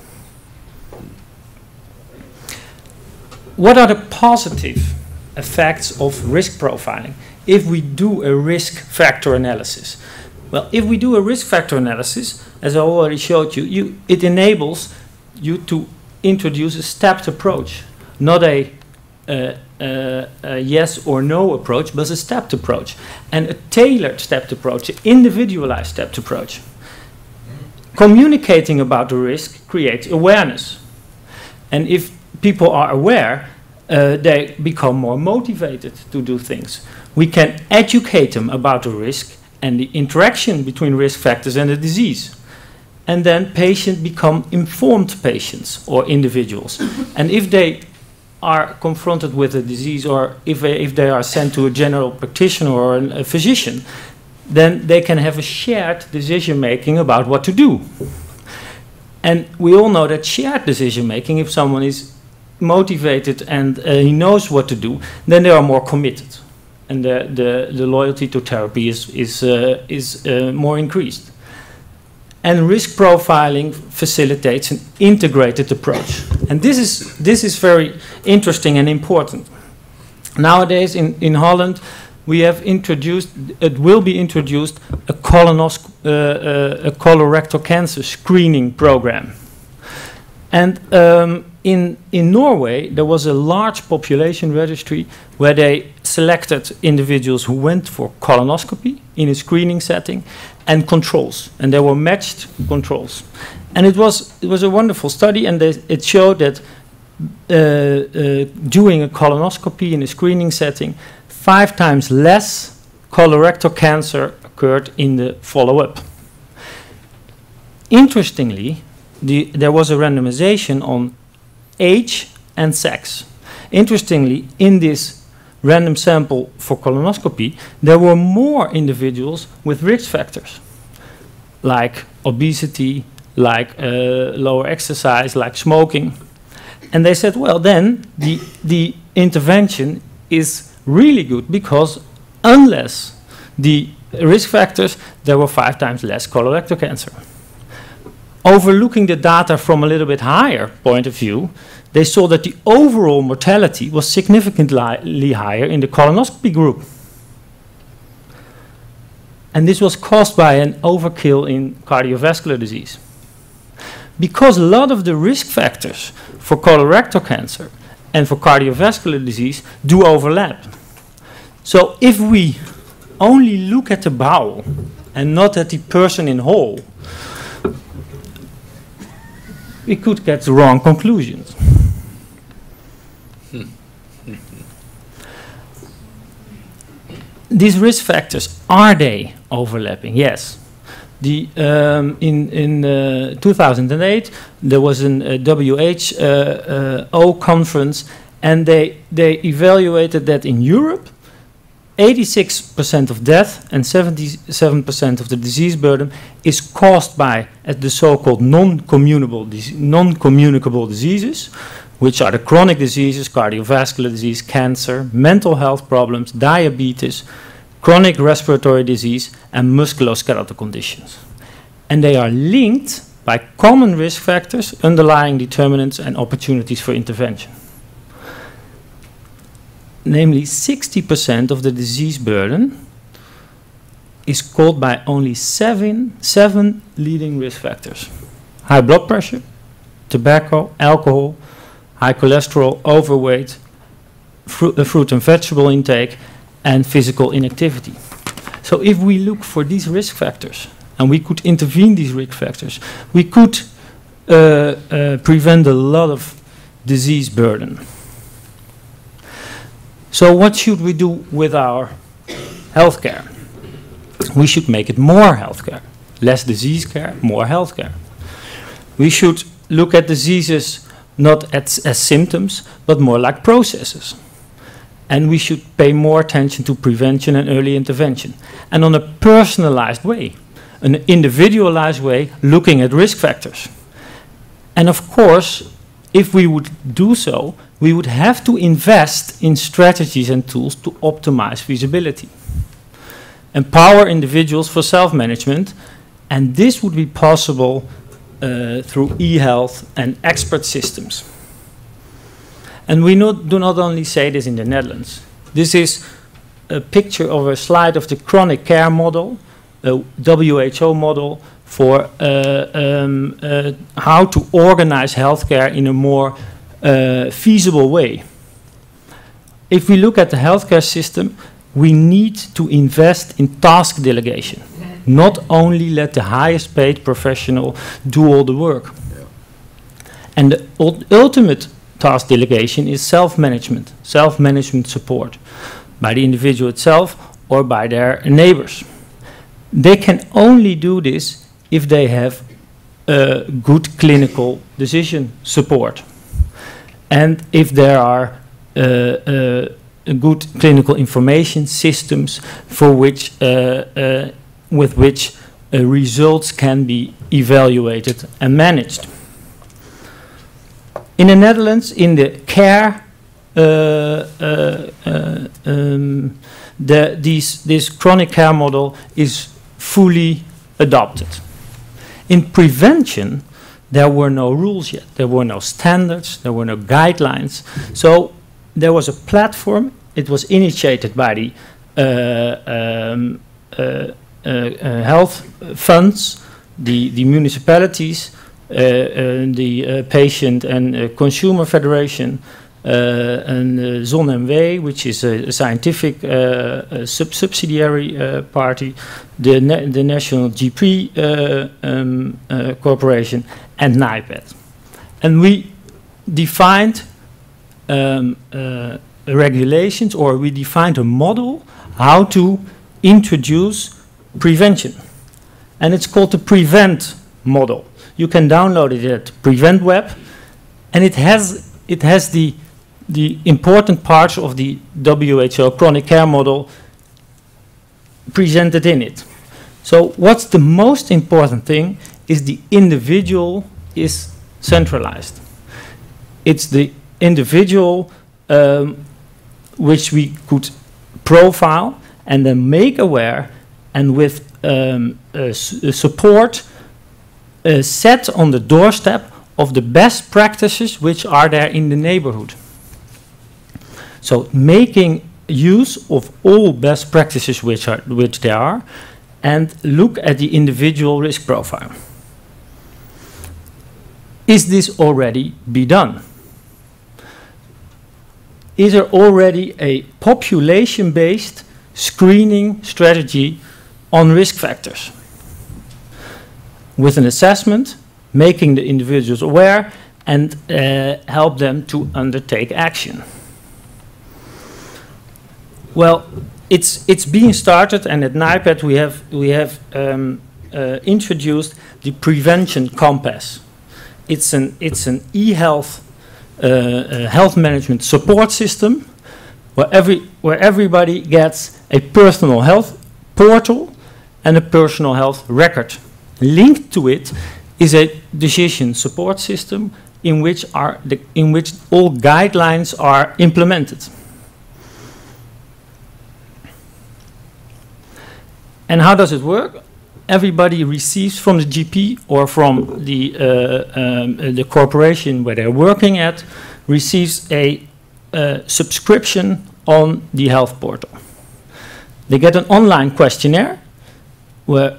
What are the positive effects of risk profiling? if we do a risk factor analysis? Well, if we do a risk factor analysis, as I already showed you, it enables you to introduce a stepped approach, not a yes or no approach, but a stepped approach, and a tailored stepped approach, an individualized stepped approach. Communicating about the risk creates awareness. And if people are aware, they become more motivated to do things. We can educate them about the risk and the interaction between risk factors and the disease. And then patients become informed patients or individuals. And if they are confronted with a disease, or if they are sent to a general practitioner or a physician, then they can have a shared decision making about what to do. And we all know that shared decision making, if someone is motivated and he knows what to do, then they are more committed, and the loyalty to therapy is more increased. And risk profiling facilitates an integrated approach, and this is very interesting and important. Nowadays in Holland, we have introduced, it will be introduced, a colorectal cancer screening program. And in Norway, there was a large population registry where they selected individuals who went for colonoscopy in a screening setting and controls, and they were matched controls. And it was a wonderful study, and it showed that doing a colonoscopy in a screening setting, 5 times less colorectal cancer occurred in the follow-up. Interestingly, there was a randomization on age and sex. Interestingly, in this random sample for colonoscopy, there were more individuals with risk factors, like obesity, like lower exercise, like smoking. And they said, well, then the intervention is really good, because unless the risk factors, there were 5 times less colorectal cancer. Overlooking the data from a little bit higher point of view, they saw that the overall mortality was significantly higher in the colonoscopy group. And this was caused by an overkill in cardiovascular disease. Because a lot of the risk factors for colorectal cancer and for cardiovascular disease do overlap. So if we only look at the bowel and not at the person in whole, we could get the wrong conclusions. These risk factors, are they overlapping? Yes. In 2008, there was an WHO conference, and they evaluated that in Europe, 86% of death and 77% of the disease burden is caused by the so-called non-communicable diseases, which are the chronic diseases, cardiovascular disease, cancer, mental health problems, diabetes, chronic respiratory disease, and musculoskeletal conditions. And they are linked by common risk factors, underlying determinants, and opportunities for intervention. Namely, 60% of the disease burden is caused by only seven leading risk factors: high blood pressure, tobacco, alcohol, high cholesterol, overweight, fruit and vegetable intake, and physical inactivity. So if we look for these risk factors, and we could intervene these risk factors, we could prevent a lot of disease burden. So what should we do with our healthcare? We should make it more healthcare. Less disease care, more healthcare. We should look at diseases not as symptoms, but more like processes. And we should pay more attention to prevention and early intervention. And on a personalized way, an individualized way, looking at risk factors. And of course, if we would do so, we would have to invest in strategies and tools to optimize feasibility. Empower individuals for self-management, and this would be possible through e-health and expert systems. And we do not only say this in the Netherlands. This is a picture of a slide of the chronic care model, a WHO model for how to organize healthcare in a more feasible way. If we look at the healthcare system, we need to invest in task delegation, not only let the highest paid professional do all the work. Yeah. And the ultimate task delegation is self-management support by the individual itself or by their neighbors. They can only do this if they have good clinical decision support, and if there are good clinical information systems for which, with which results can be evaluated and managed. In the Netherlands, in the care, this chronic care model is fully adopted. In prevention, there were no rules yet. There were no standards. There were no guidelines. So there was a platform. It was initiated by the health funds, the municipalities, the patient and consumer federation, and ZonMW, which is a scientific subsidiary party, the National GP Corporation, and NIPED. And we defined regulations, or we defined a model how to introduce prevention. And it's called the Prevent model. You can download it at Prevent Web, and it has the important parts of the WHO chronic care model presented in it. So what's the most important thing is the individual is centralized. It's the individual which we could profile and then make aware, and with support set on the doorstep of the best practices which are there in the neighborhood. So making use of all best practices which there are, and look at the individual risk profile. Is this already be done? Is there already a population-based screening strategy on risk factors? With an assessment, making the individuals aware, and help them to undertake action. Well, it's being started, and at NIPED we have introduced the Prevention Compass. It's an e-health health management support system where everybody gets a personal health portal and a personal health record. Linked to it is a decision support system in which all guidelines are implemented. And how does it work? Everybody receives from the GP or from the corporation where they're working at, receives a subscription on the health portal. They get an online questionnaire where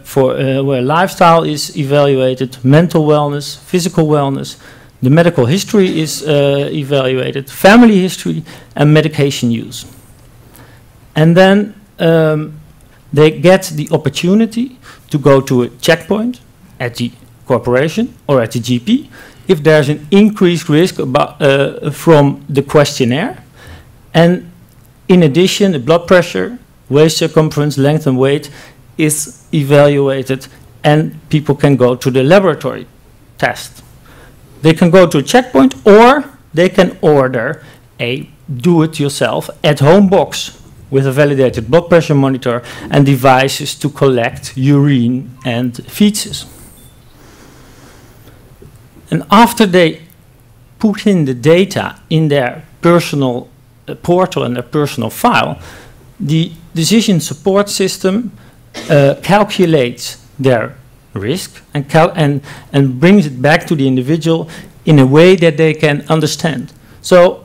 lifestyle is evaluated, mental wellness, physical wellness, the medical history is evaluated, family history, and medication use. And then they get the opportunity to go to a checkpoint at the corporation or at the GP if there's an increased risk from the questionnaire. And in addition, the blood pressure, waist circumference, length and weight is evaluated, and people can go to the laboratory test. They can go to a checkpoint, or they can order a do-it-yourself at-home box with a validated blood pressure monitor and devices to collect urine and feces. And after they put in the data in their personal portal and their personal file, the decision support system calculates their risk and brings it back to the individual in a way that they can understand. So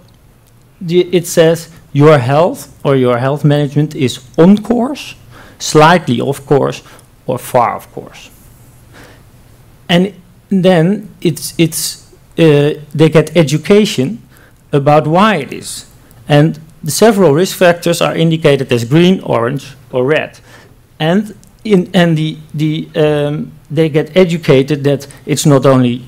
it says, your health or your health management is on course, slightly off course, or far off course. And then they get education about why it is. And the several risk factors are indicated as green, orange, or red. And they get educated that it's not only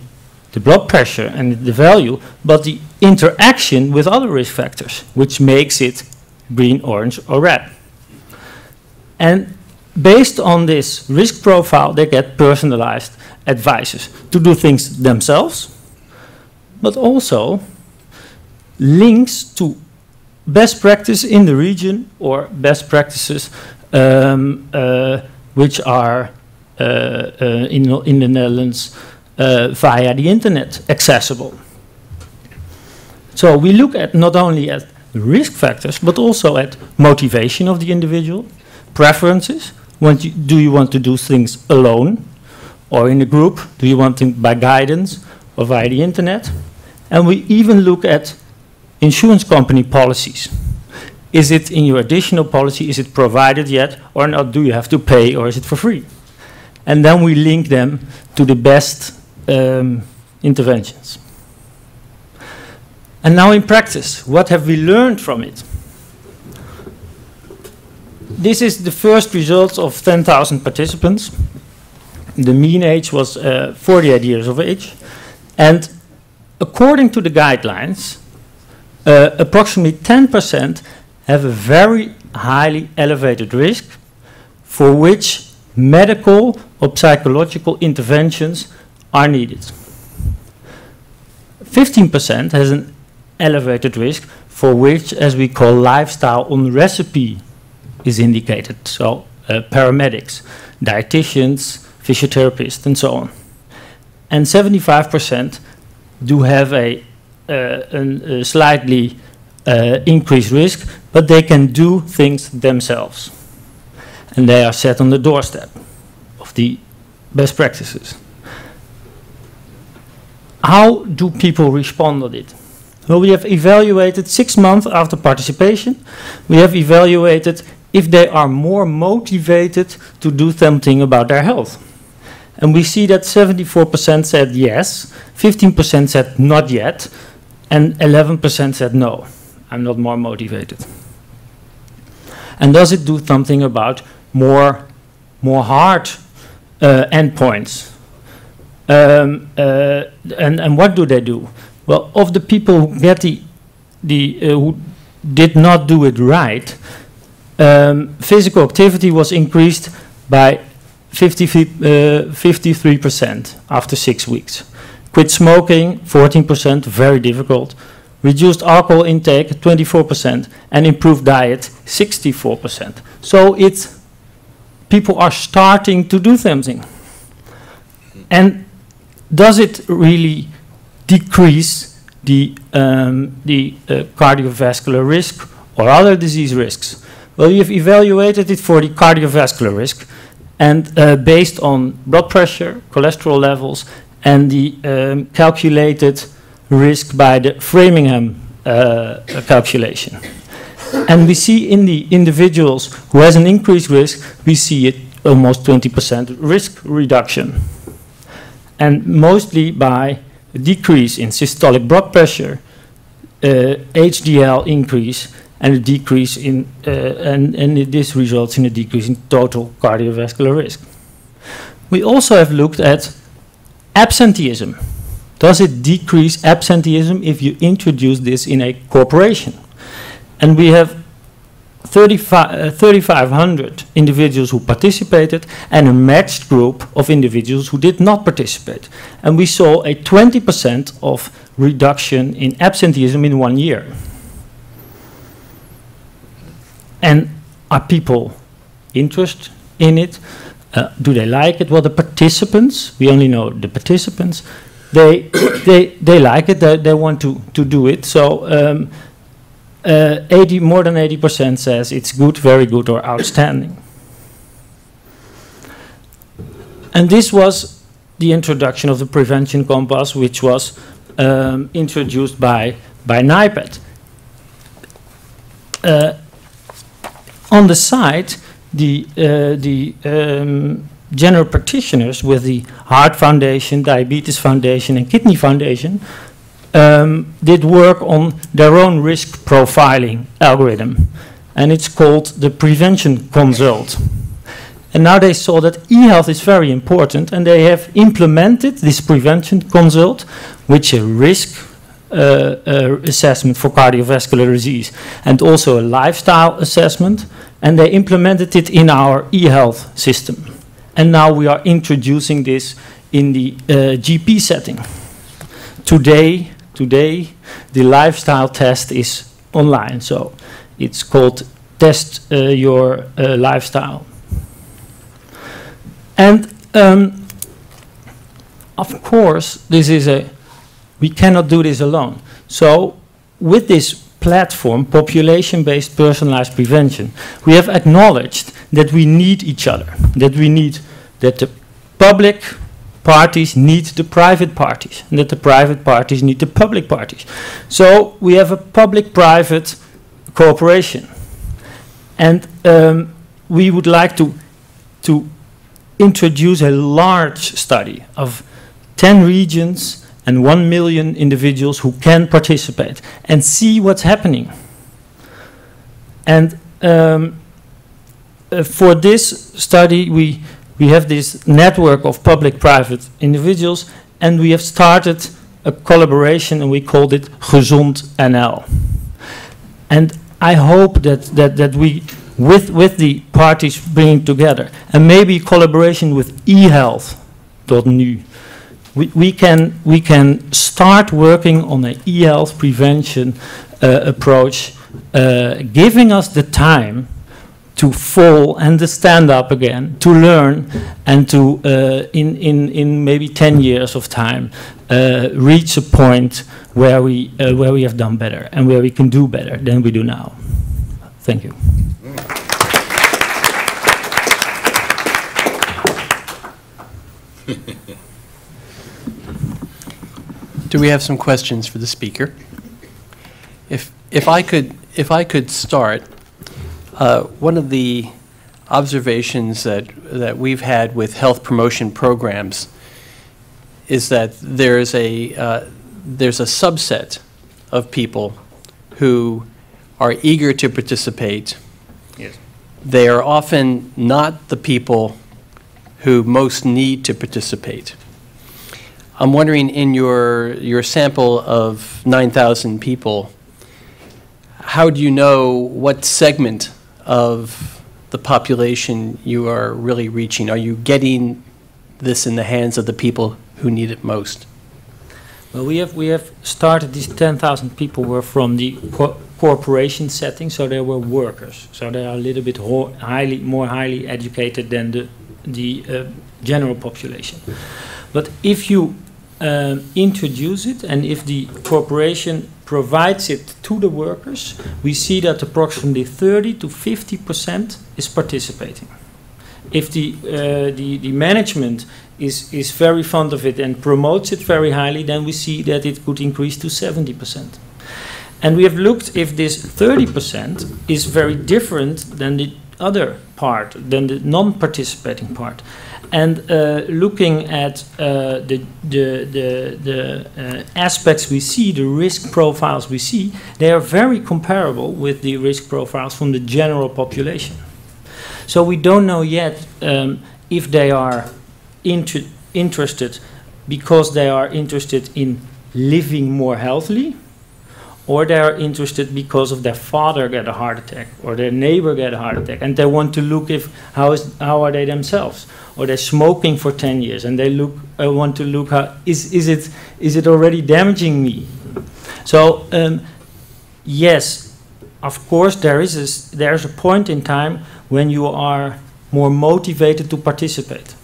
the blood pressure and the value, but the interaction with other risk factors, which makes it green, orange, or red. And based on this risk profile, they get personalized advices to do things themselves, but also links to best practice in the region or best practices which are in the Netherlands via the internet accessible. So we look at not only at risk factors, but also at motivation of the individual, preferences. Do you want to do things alone or in a group? Do you want them by guidance or via the internet? And we even look at insurance company policies. Is it in your additional policy? Is it provided yet? Or not? Do you have to pay, or is it for free? And then we link them to the best interventions. And now in practice, what have we learned from it? This is the first results of 10,000 participants. The mean age was 48 years of age. And according to the guidelines, approximately 10% have a very highly elevated risk for which medical or psychological interventions are needed. 15% has an elevated risk for which, as we call, lifestyle on recipe is indicated. So paramedics, dietitians, physiotherapists, and so on. And 75% do have a slightly increased risk, but they can do things themselves. And they are set on the doorstep of the best practices. How do people respond on it? Well, we have evaluated 6 months after participation. We have evaluated if they are more motivated to do something about their health. And we see that 74% said yes, 15% said not yet, and 11% said no, I'm not more motivated. And does it do something about more hard endpoints? And what do they do? Well, of the people who get who did not do it right, physical activity was increased by 53% after 6 weeks. Quit smoking, 14%, very difficult. Reduced alcohol intake, 24%, and improved diet, 64%. So people are starting to do something. And does it really decrease the cardiovascular risk or other disease risks? Well, we have evaluated it for the cardiovascular risk, and based on blood pressure, cholesterol levels, and the calculated risk by the Framingham calculation. And we see in the individuals who has an increased risk, we see it almost 20% risk reduction. And mostly by a decrease in systolic blood pressure, HDL increase, and a decrease in, and this results in a decrease in total cardiovascular risk. We also have looked at absenteeism. Does it decrease absenteeism if you introduce this in a corporation? And we have 3,500 individuals who participated and a matched group of individuals who did not participate. And we saw a 20% of reduction in absenteeism in 1 year. And are people interested in it? Do they like it? Well, the participants, we only know the participants, they like it, they want to do it. So more than 80% says it's good, very good, or outstanding. And this was the introduction of the Prevention Compass, which was introduced by NIPAD. on the side, the general practitioners with the Heart Foundation, Diabetes Foundation, and Kidney Foundation did work on their own risk profiling algorithm, and it's called the Prevention Consult. And now they saw that e-health is very important, and they have implemented this Prevention Consult, which is a risk assessment for cardiovascular disease, and also a lifestyle assessment, and they implemented it in our e-health system. And now we are introducing this in the GP setting. Today, the lifestyle test is online, so it's called Test Your Lifestyle. And of course, we cannot do this alone. So with this platform, population-based personalized prevention, we have acknowledged that we need each other, that the public parties need the private parties, and that the private parties need the public parties. So we have a public-private cooperation. And we would like to introduce a large study of 10 regions and 1 million individuals who can participate and see what's happening. And for this study, we have this network of public-private individuals, and we have started a collaboration, and we called it Gezond NL. And I hope that we, with the parties bringing together, and maybe collaboration with eHealth.nu, we can start working on an e-health prevention approach, giving us the time to fall and to stand up again, to learn, and to, in maybe 10 years of time, reach a point where we have done better and where we can do better than we do now. Thank you. Do we have some questions for the speaker? If I could start, one of the observations that we've had with health promotion programs is that there's a subset of people who are eager to participate. Yes. They are often not the people who most need to participate. I'm wondering, in your sample of 9,000 people, how do you know what segment of the population you are really reaching? Are you getting this in the hands of the people who need it most? Well, we have started, these 10,000 people were from the corporation setting, so they were workers. So they are a little bit more highly educated than the general population. But if you introduce it, and if the corporation provides it to the workers, we see that approximately 30 to 50% is participating. If the management is very fond of it and promotes it very highly, then we see that it could increase to 70%. And we have looked if this 30% is very different than the other part, than the non-participating part. And looking at the aspects we see, the risk profiles we see, they are very comparable with the risk profiles from the general population. So we don't know yet if they are interested because they are interested in living more healthily, or they are interested because of their father get a heart attack or their neighbor get a heart attack, and they want to look if how are they themselves, or they're smoking for 10 years and they want to look how is it already damaging me. So yes, of course there's a point in time when you are more motivated to participate.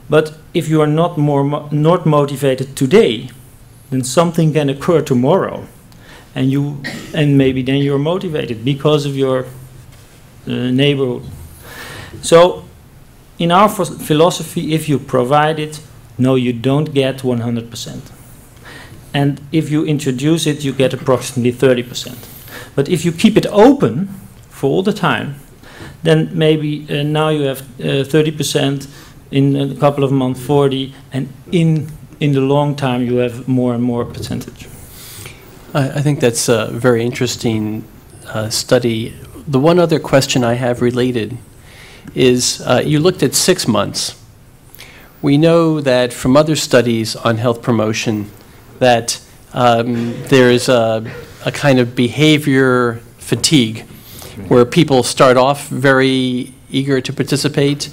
But if you are not motivated today, then something can occur tomorrow. And maybe then you're motivated because of your neighborhood. So in our philosophy, if you provide it, no, you don't get 100%. And if you introduce it, you get approximately 30%. But if you keep it open for all the time, then maybe now you have 30%, in a couple of months 40%, and in the long time you have more and more percentage. I think that's a very interesting study. The one other question I have related is you looked at 6 months. We know that from other studies on health promotion that there is a kind of behavior fatigue where people start off very eager to participate,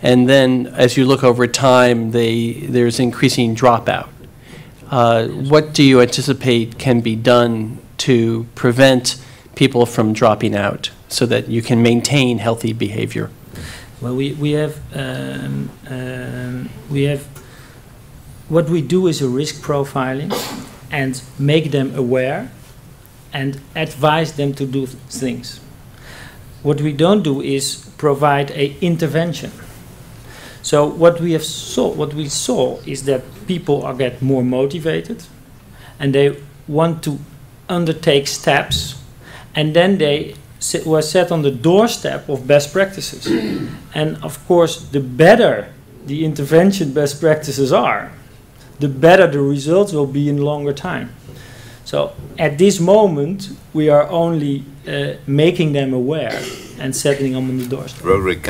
and then as you look over time, there's increasing dropout. What do you anticipate can be done to prevent people from dropping out so that you can maintain healthy behavior? Well, we have what we do is a risk profiling and make them aware and advise them to do things. What we don't do is provide an intervention. So what we saw is that people get more motivated and they want to undertake steps, and then they were set on the doorstep of best practices. And of course, the better the intervention best practices are, the better the results will be in longer time. So at this moment, we are only making them aware and setting them on the doorstep. Roderik,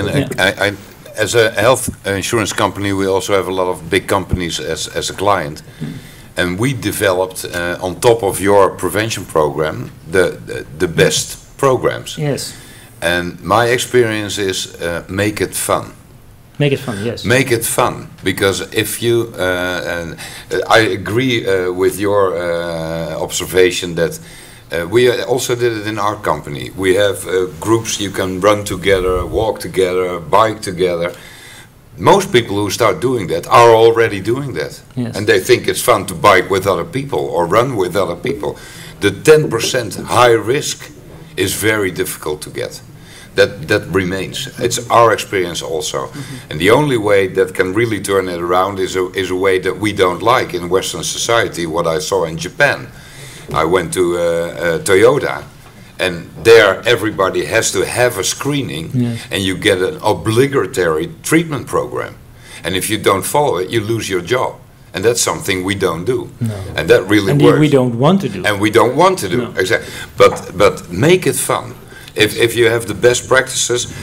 as a health insurance company, we also have a lot of big companies as a client. And we developed, on top of your prevention program, the best programs. Yes. And my experience is make it fun. Make it fun, yes. Make it fun, because if you, and I agree with your observation that we also did it in our company. We have groups you can run together, walk together, bike together. Most people who start doing that are already doing that. Yes. And they think it's fun to bike with other people or run with other people. The 10% high risk is very difficult to get. That remains. It's our experience also. Mm-hmm. And the only way that can really turn it around is a way that we don't like in Western society, what I saw in Japan. I went to Toyota, and there everybody has to have a screening, yes. And you get an obligatory treatment program. And if you don't follow it, you lose your job. And that's something we don't do. No. And that really works. And we don't want to do. And we don't want to do, no. Exactly. But make it fun. If you have the best practices,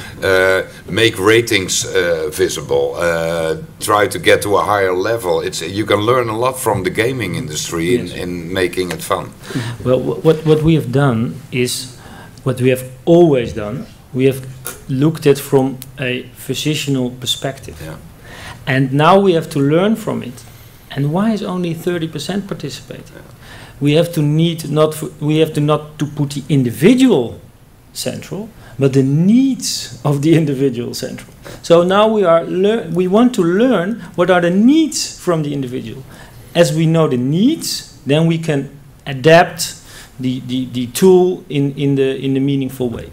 make ratings visible, try to get to a higher level. You can learn a lot from the gaming industry, yes. in making it fun. Well, what we have done is what we have always done. We have looked at from a physicianal perspective. Yeah. And now we have to learn from it. And why is only 30% participating? Yeah. We have to not to put the individual central, but the needs of the individual central. So now we want to learn what are the needs from the individual. As we know the needs, then we can adapt the tool in the meaningful way.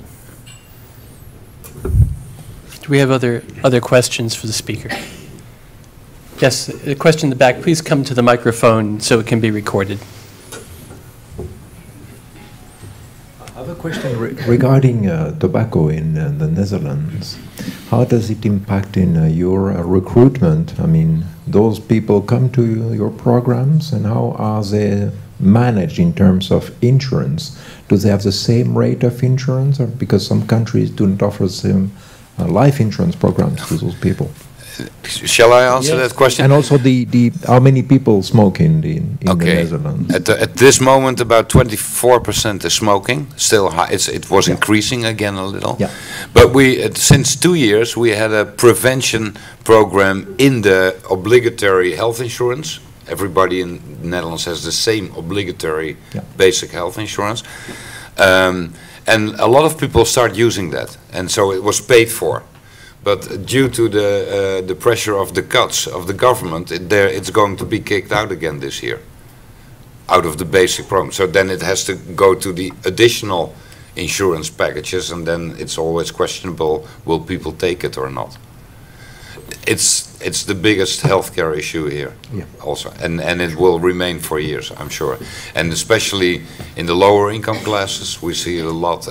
Do we have other questions for the speaker? Yes, a question in the back. Please come to the microphone so it can be recorded. I have a question regarding tobacco in the Netherlands. How does it impact in your recruitment? I mean, those people come to your programs, and how are they managed in terms of insurance? Do they have the same rate of insurance, or because some countries don't offer the same life insurance programs to those people? Shall I answer that question? And also how many people smoke in the Netherlands? At this moment, about 24% is smoking. Still high. It was increasing again a little. Yeah. But since 2 years, we had a prevention program in the obligatory health insurance. Everybody in the Netherlands has the same obligatory basic health insurance. And a lot of people start using that. And so it was paid for. But due to the pressure of the cuts of the government, it's going to be kicked out again this year, out of the basic program. So then it has to go to the additional insurance packages, and then it's always questionable, will people take it or not? It's it's the biggest healthcare issue here, also, and it will remain for years, I'm sure. And especially in the lower income classes, we see it a lot.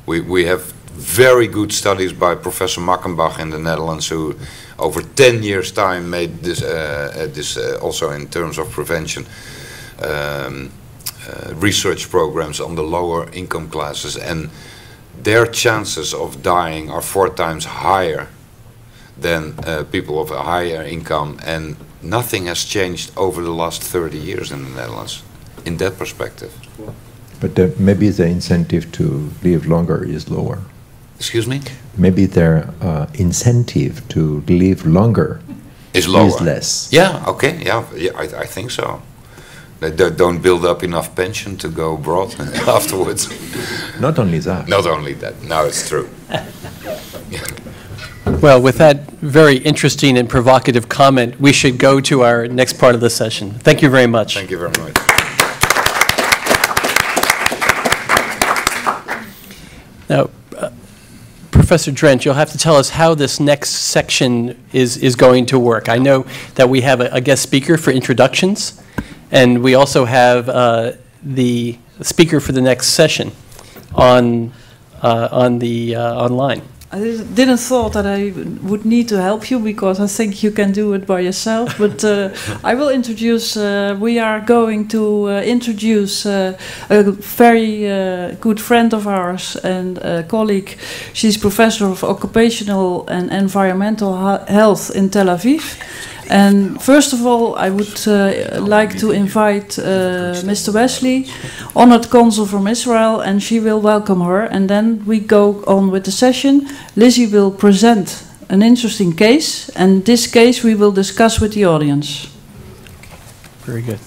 We have very good studies by Professor Makkenbach in the Netherlands, who over 10 years' time made this, also in terms of prevention, research programs on the lower income classes, and their chances of dying are 4 times higher than people of a higher income, and nothing has changed over the last 30 years in the Netherlands in that perspective. But maybe the incentive to live longer is lower. Excuse me? Maybe their incentive to live longer is lower. Is less. Yeah, okay, yeah, I think so. They don't build up enough pension to go abroad afterwards. Not only that. Not only that. No, it's true. Well, with that very interesting and provocative comment, we should go to our next part of the session. Thank you very much. Thank you very much. Now, Professor Drent, you'll have to tell us how this next section is going to work. I know that we have a guest speaker for introductions, and we also have the speaker for the next session on online. I didn't thought that I would need to help you, because I think you can do it by yourself. But I will introduce. We are going to introduce a very good friend of ours and a colleague. She's professor of occupational and environmental health in Tel Aviv. And first of all, I would like to invite Mr. Wesley, honored consul from Israel, and she will welcome her. And then we go on with the session. Lizzie will present an interesting case, and this case we will discuss with the audience. Very good.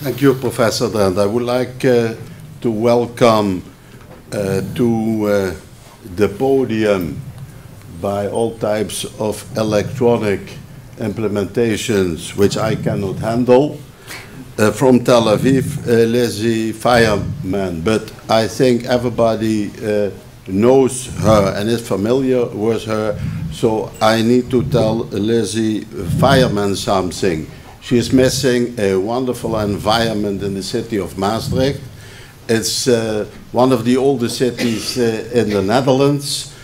Thank you, Professor Drent. I would like to welcome to the podium by all types of electronic implementations which I cannot handle. From Tel Aviv, Lizzie Fireman, but I think everybody knows her and is familiar with her, so I need to tell Lizzie Fireman something. She is missing a wonderful environment in the city of Maastricht. It's one of the oldest cities in the Netherlands.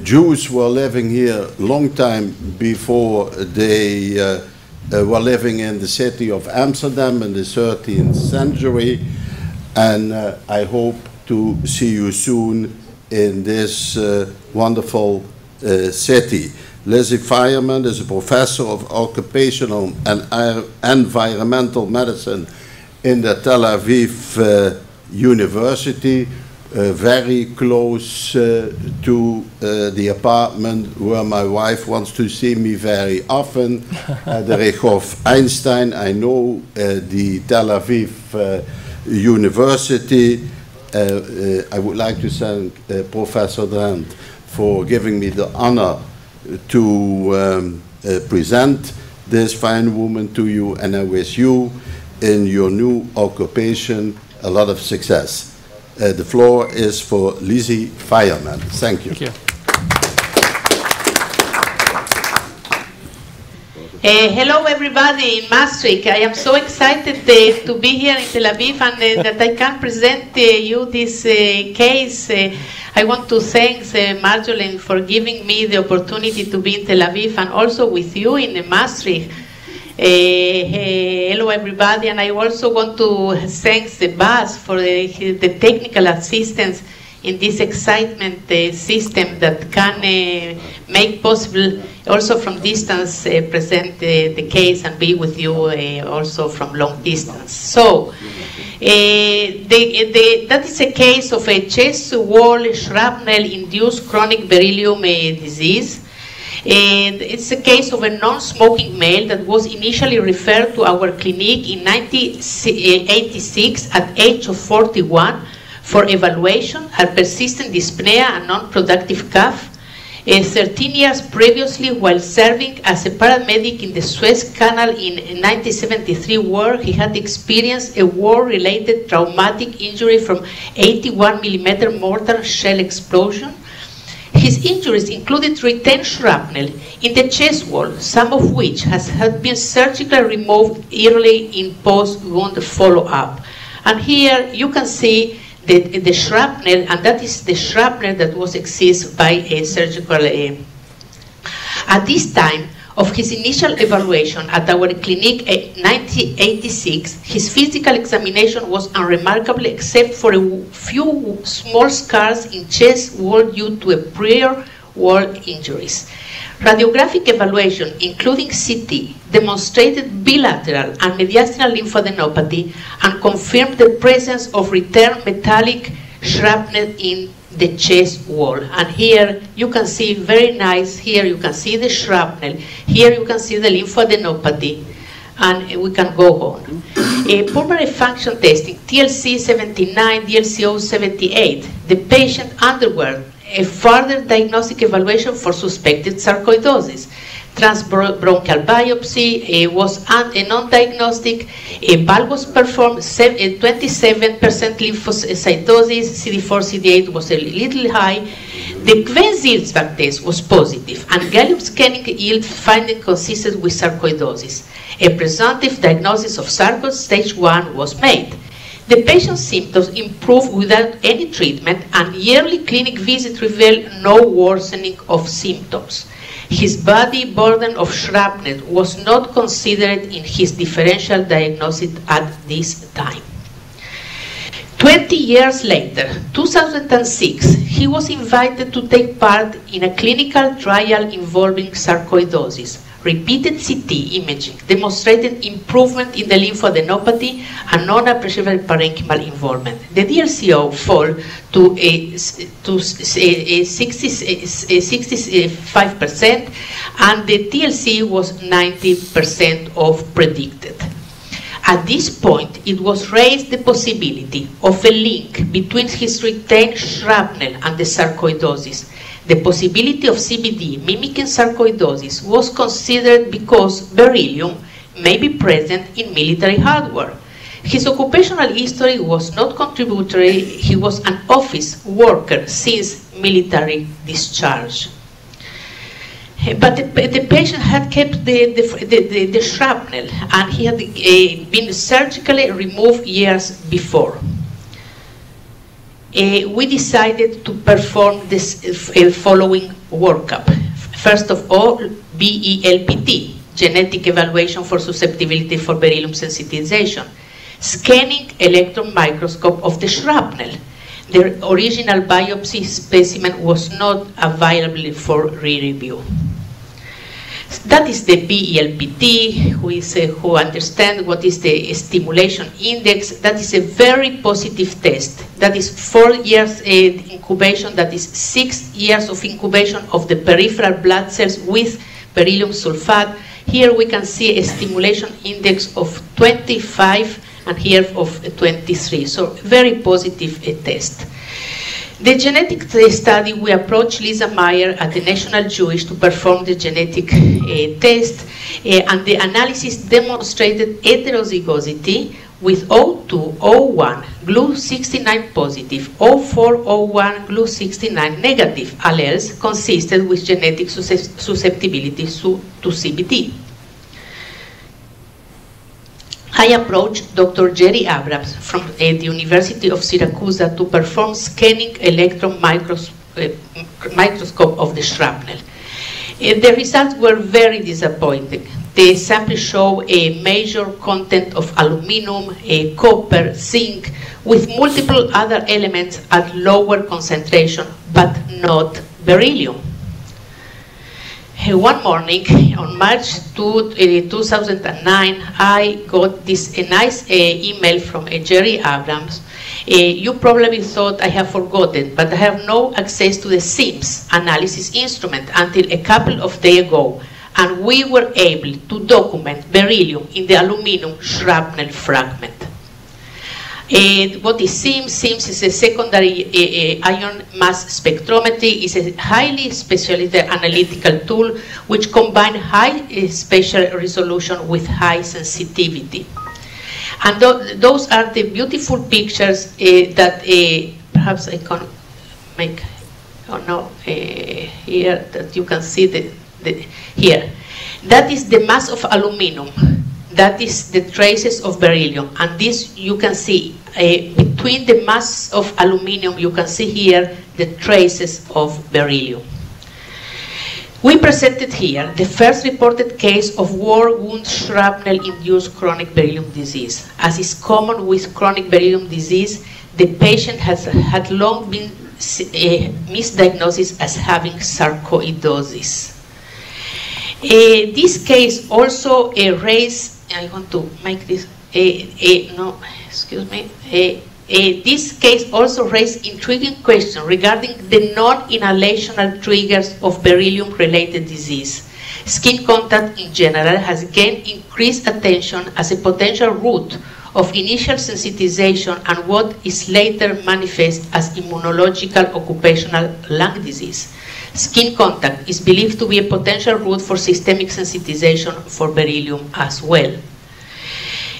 Jews were living here a long time before they were living in the city of Amsterdam in the 13th century. And I hope to see you soon in this wonderful city. Lizzie Fireman is a professor of occupational and environmental medicine in the Tel Aviv University, very close to the apartment where my wife wants to see me very often, the Rehov Einstein. I know the Tel Aviv University. I would like to thank Professor Drent for giving me the honor to present this fine woman to you, and I wish you in your new occupation a lot of success. The floor is for Lizzie Fireman. Thank you. Thank you. Hello everybody in Maastricht. I am so excited to be here in Tel Aviv and that I can present you this case. I want to thank Marjolaine for giving me the opportunity to be in Tel Aviv and also with you in Maastricht. Hello everybody, and I also want to thank the BAS for the technical assistance in this excitement system that can make possible also from distance present the case and be with you also from long distance. So that is a case of a chest wall shrapnel induced chronic beryllium disease. And it's a case of a non-smoking male that was initially referred to our clinic in 1986 at age of 41 for evaluation, had persistent dyspnea and non-productive cough. 13 years previously, while serving as a paramedic in the Suez Canal in 1973 war, he had experienced a war-related traumatic injury from 81 millimeter mortar shell explosion. His injuries included retained shrapnel in the chest wall, some of which had been surgically removed early in post-wound follow-up. And here you can see the shrapnel, and that is the shrapnel that was excised by a surgical. At this time of his initial evaluation at our clinic in 1986, his physical examination was unremarkable except for a few small scars in chest wall due to a prior war injuries. Radiographic evaluation, including CT, demonstrated bilateral and mediastinal lymphadenopathy and confirmed the presence of returned metallic shrapnel in the chest wall. And here you can see very nice, here you can see the shrapnel, here you can see the lymphadenopathy, and we can go on. Pulmonary function testing, TLC 79, DLCO 78, the patient underwent a further diagnostic evaluation for suspected sarcoidosis. Transbronchial biopsy was a non-diagnostic. A BAL was performed, 27% lymphocytosis, CD4-CD8 was a little high. The Gwen-Zielsbach test was positive, and gallium scanning yield finding consistent with sarcoidosis. A presumptive diagnosis of sarcoid stage 1 was made. The patient's symptoms improved without any treatment, and yearly clinic visit revealed no worsening of symptoms. His body burden of shrapnel was not considered in his differential diagnosis at this time. 20 years later, 2006, he was invited to take part in a clinical trial involving sarcoidosis. Repeated CT imaging demonstrated improvement in the lymphadenopathy and non-appreciable parenchymal involvement. The DLCO fell to 65%, and the TLC was 90% of predicted. At this point, it was raised the possibility of a link between his retained shrapnel and the sarcoidosis. The possibility of CBD mimicking sarcoidosis was considered because beryllium may be present in military hardware. His occupational history was not contributory. He was an office worker since military discharge. But the patient had kept the shrapnel, and he had been surgically removed years before. We decided to perform this following workup. First of all, BELPT, genetic evaluation for susceptibility for beryllium sensitization. Scanning electron microscope of the shrapnel. The original biopsy specimen was not available for re-review. That is the BELPT, who understand what is the stimulation index. That is a very positive test. That is 4 years incubation, that is 6 years of incubation of the peripheral blood cells with beryllium sulfate. Here we can see a stimulation index of 25 and here of 23, so very positive test. The genetic study, we approached Lisa Meyer at the National Jewish to perform the genetic test, and the analysis demonstrated heterozygosity with O2, O1, GLU69 positive, O4, O1, GLU69 negative alleles consistent with genetic susceptibility to CBD. I approached Dr. Jerry Abrams from the University of Syracuse to perform scanning electron microscope of the shrapnel. The results were very disappointing. The sample showed a major content of aluminum, copper, zinc, with multiple other elements at lower concentration, but not beryllium. One morning, on March 2, 2009, I got this nice email from Jerry Abrams. You probably thought I have forgotten, but I have no access to the SIMS analysis instrument until a couple of days ago, and we were able to document beryllium in the aluminum shrapnel fragment. What is SIMS? SIMS is a secondary ion mass spectrometry. It's a highly specialized analytical tool which combines high spatial resolution with high sensitivity. And those are the beautiful pictures that perhaps I can make, here, that you can see here. That is the mass of aluminum. That is the traces of beryllium. And this you can see between the mass of aluminum, you can see here the traces of beryllium. We presented here the first reported case of war wound shrapnel-induced chronic beryllium disease. As is common with chronic beryllium disease, the patient had long been misdiagnosed as having sarcoidosis. This case also raised, I want to make this, no, excuse me. This case also raised intriguing questions regarding the non-inhalational triggers of beryllium-related disease. Skin contact in general has gained increased attention as a potential route of initial sensitization and what is later manifest as immunological occupational lung disease. Skin contact is believed to be a potential route for systemic sensitization for beryllium as well.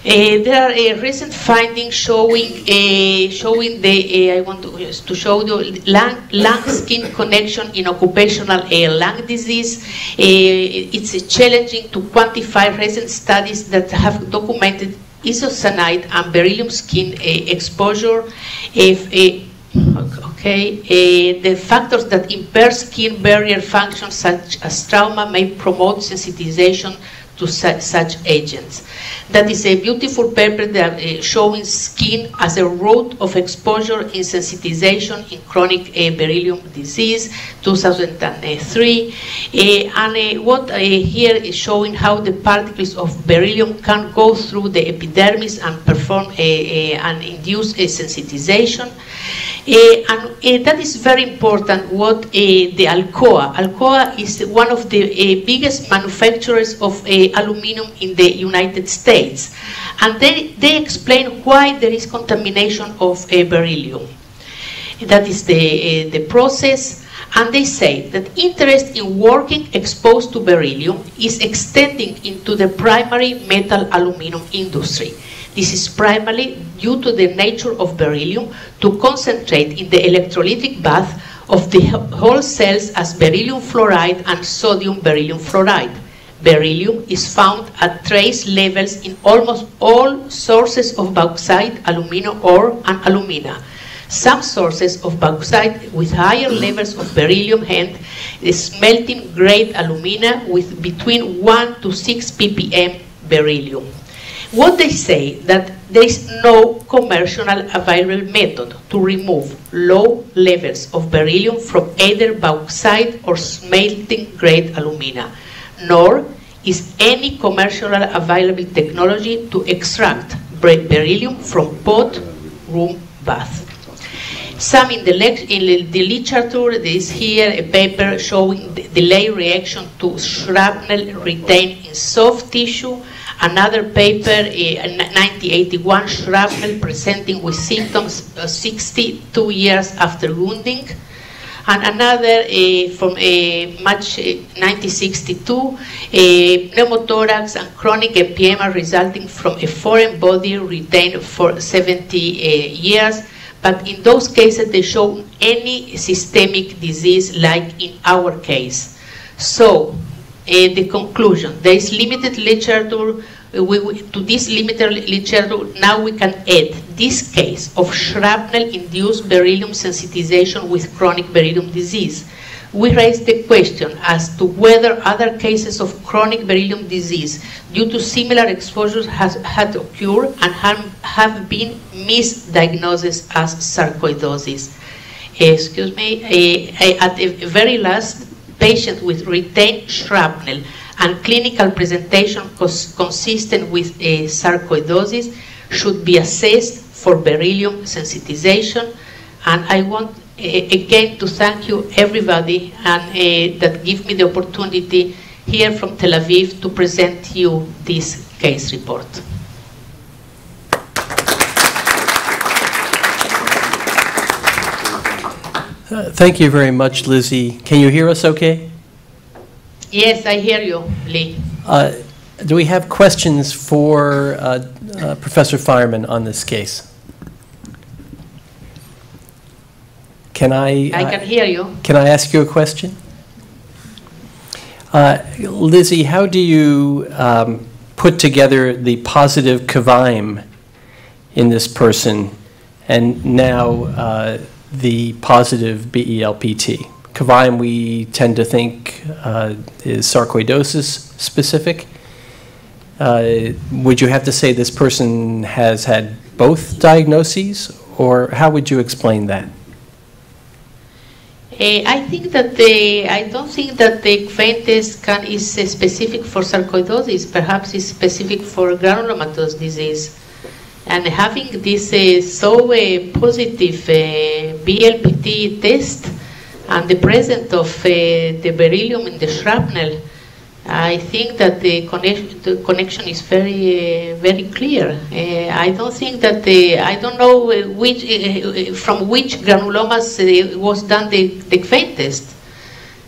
There are recent findings showing I want to show you lung-skin connection in occupational lung disease. It's challenging to quantify recent studies that have documented isocyanide and beryllium skin exposure. The factors that impair skin barrier function, such as trauma, may promote sensitization to such agents. That is a beautiful paper that showing skin as a route of exposure in sensitization in chronic beryllium disease, 2003. What here is showing how the particles of beryllium can go through the epidermis and perform and induce a sensitization. That is very important. What the Alcoa is one of the biggest manufacturers of aluminum in the United States, and they explain why there is contamination of beryllium. That is the process, and they say that interest in working exposed to beryllium is extending into the primary metal aluminum industry. This is primarily due to the nature of beryllium to concentrate in the electrolytic bath of the whole cells as beryllium fluoride and sodium beryllium fluoride. Beryllium is found at trace levels in almost all sources of bauxite, alumina ore, and alumina. Some sources of bauxite with higher levels of beryllium hand smelting grade alumina with between 1 to 6 ppm beryllium. What they say that there is no commercially available method to remove low levels of beryllium from either bauxite or smelting grade alumina, nor is any commercially available technology to extract beryllium from pot room bath. Some in the literature, there is here a paper showing the delay reaction to shrapnel retained in soft tissue. Another paper, 1981, shrapnel presenting with symptoms 62 years after wounding. And another from March 1962, pneumothorax and chronic emphysema resulting from a foreign body retained for 70 years. But in those cases, they show any systemic disease like in our case. So, the conclusion, there is limited literature. To this limited literature, now we can add this case of shrapnel-induced beryllium sensitization with chronic beryllium disease. We raise the question as to whether other cases of chronic beryllium disease due to similar exposures had occurred and have been misdiagnosed as sarcoidosis. Excuse me, at the very last, patient with retained shrapnel and clinical presentation consistent with sarcoidosis should be assessed for beryllium sensitization. And I want again to thank you everybody and that give me the opportunity here from Tel Aviv to present you this case report. Thank you very much, Lizzie. Can you hear us okay? Yes, I hear you, Lee. Do we have questions for Professor Fireman on this case? I can hear you. Can I ask you a question? Lizzie, how do you put together the positive CVRM in this person and now the positive BELPT? CVRM we tend to think is sarcoidosis specific. Would you have to say this person has had both diagnoses, or how would you explain that? I think that I don't think that the vein test is specific for sarcoidosis. Perhaps it's specific for granulomatous disease. And having this so positive BLPT test and the presence of the beryllium in the shrapnel, I think that the connection is very clear. I don't think that I don't know from which granulomas was done the vein test.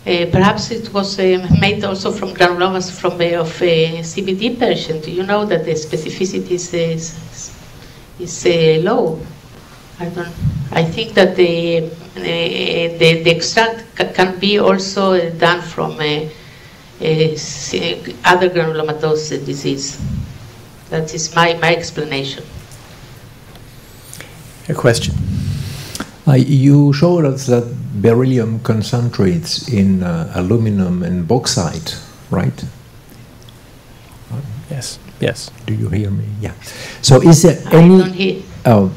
Perhaps it was made also from granulomas of CVD patient. You know that the specificity is low. I think that the extract can be also done from other granulomatous disease. That is my explanation. A question? You showed us that beryllium concentrates in aluminum and bauxite, right? Yes. Yes. Do you hear me? Yeah. So is there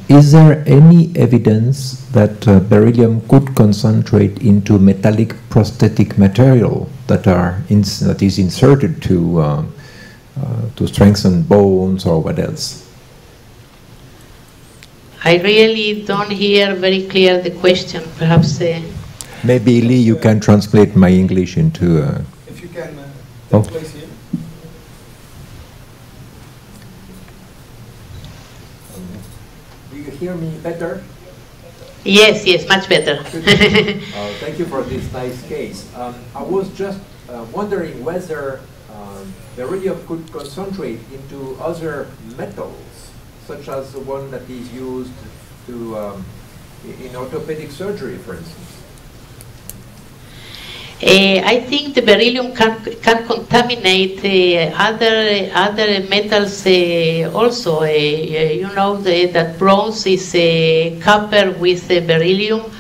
is there any evidence that beryllium could concentrate into metallic prosthetic material that is inserted to strengthen bones or what else? I really don't hear very clear the question. Perhaps. Maybe Lee, you can translate my English into. If you can, place here. Do you hear me better? Yes, much better. Thank you for this nice case. I was just wondering whether beryllium could concentrate into other metals, such as the one that is used in orthopedic surgery, for instance. I think the beryllium can contaminate other metals also. You know that bronze is copper with beryllium,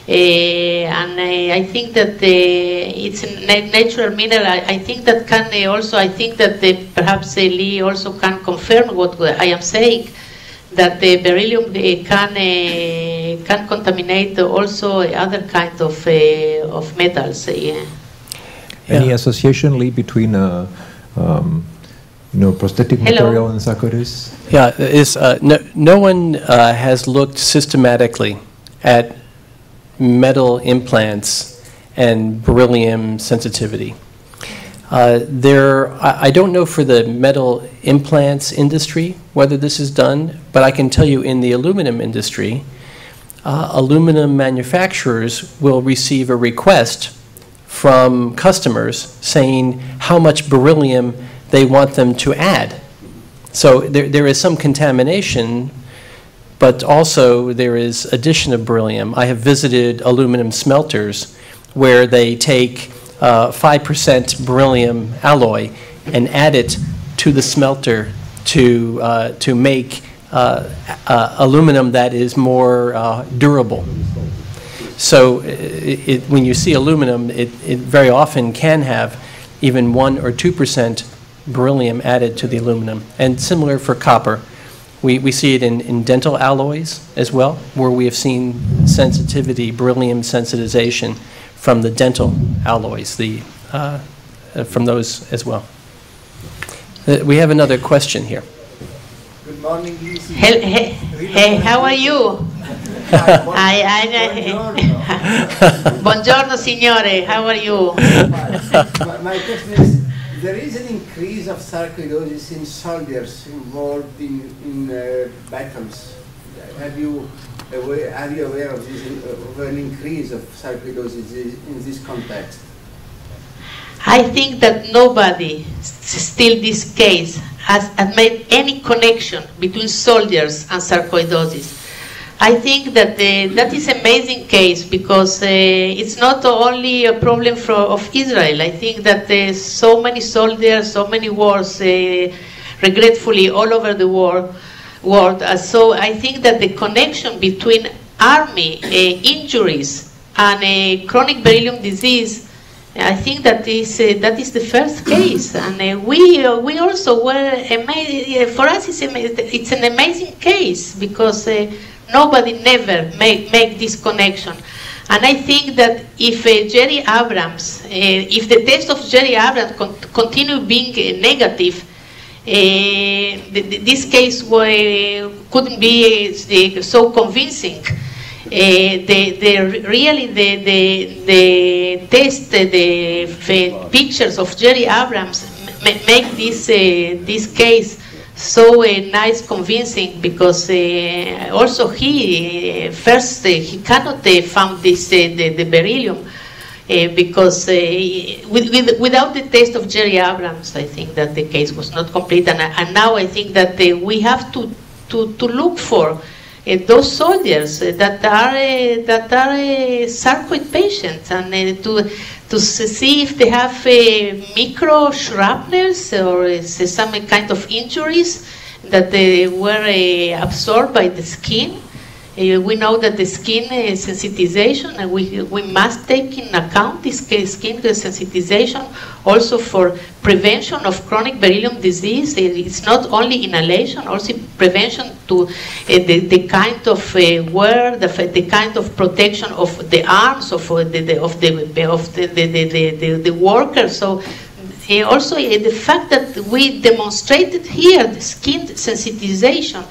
and I think that it's a natural mineral. I think that can also. I think that perhaps Lee also can confirm what I am saying, that the beryllium can contaminate also other kind of metals. Any association, Lee, between prosthetic material and sarcoidosis? Yeah, no one has looked systematically at metal implants and beryllium sensitivity. I don't know for the metal implants industry whether this is done, but I can tell you in the aluminum industry, aluminum manufacturers will receive a request from customers saying how much beryllium they want them to add. So there is some contamination, but also there is addition of beryllium. I have visited aluminum smelters where they take 5% beryllium alloy and add it to the smelter to make aluminum that is more durable. So when you see aluminum, it very often can have even 1 or 2% beryllium added to the aluminum. And similar for copper. We see it in dental alloys as well, where we have seen sensitivity, beryllium sensitization from the dental alloys, from those as well. We have another question here. Good morning, Lizzie. Hey, how are you? Buongiorno, signore. How are you? My question is, there is an increase of sarcoidosis in soldiers involved in battles. Have you are you aware of, of an increase of sarcoidosis in this context? I think that nobody, still this case, has made any connection between soldiers and sarcoidosis. I think that that is an amazing case because it's not only a problem of Israel. I think that so many soldiers, so many wars, regretfully, all over the world. So I think that the connection between army injuries and chronic beryllium disease, I think that is the first case, and we also were amazed. For us, it's an amazing case because nobody never make this connection. And I think that if Jerry Abrams, if the test of Jerry Abrams continue being negative, this case couldn't be so convincing. Really the test, the pictures of Jerry Abrams make this case so nice, convincing, because also he cannot found this the beryllium because without the test of Jerry Abrams, I think that the case was not complete, and now I think that we have to look for those soldiers that are sarcoid patients, and to see if they have micro shrapnels or some kind of injuries that they were absorbed by the skin. We know that the skin sensitization, and we must take in account this skin sensitization also for prevention of chronic beryllium disease. It's not only inhalation, also prevention to the kind of wear, the kind of protection of the arms of the workers. So also the fact that we demonstrated here the skin sensitization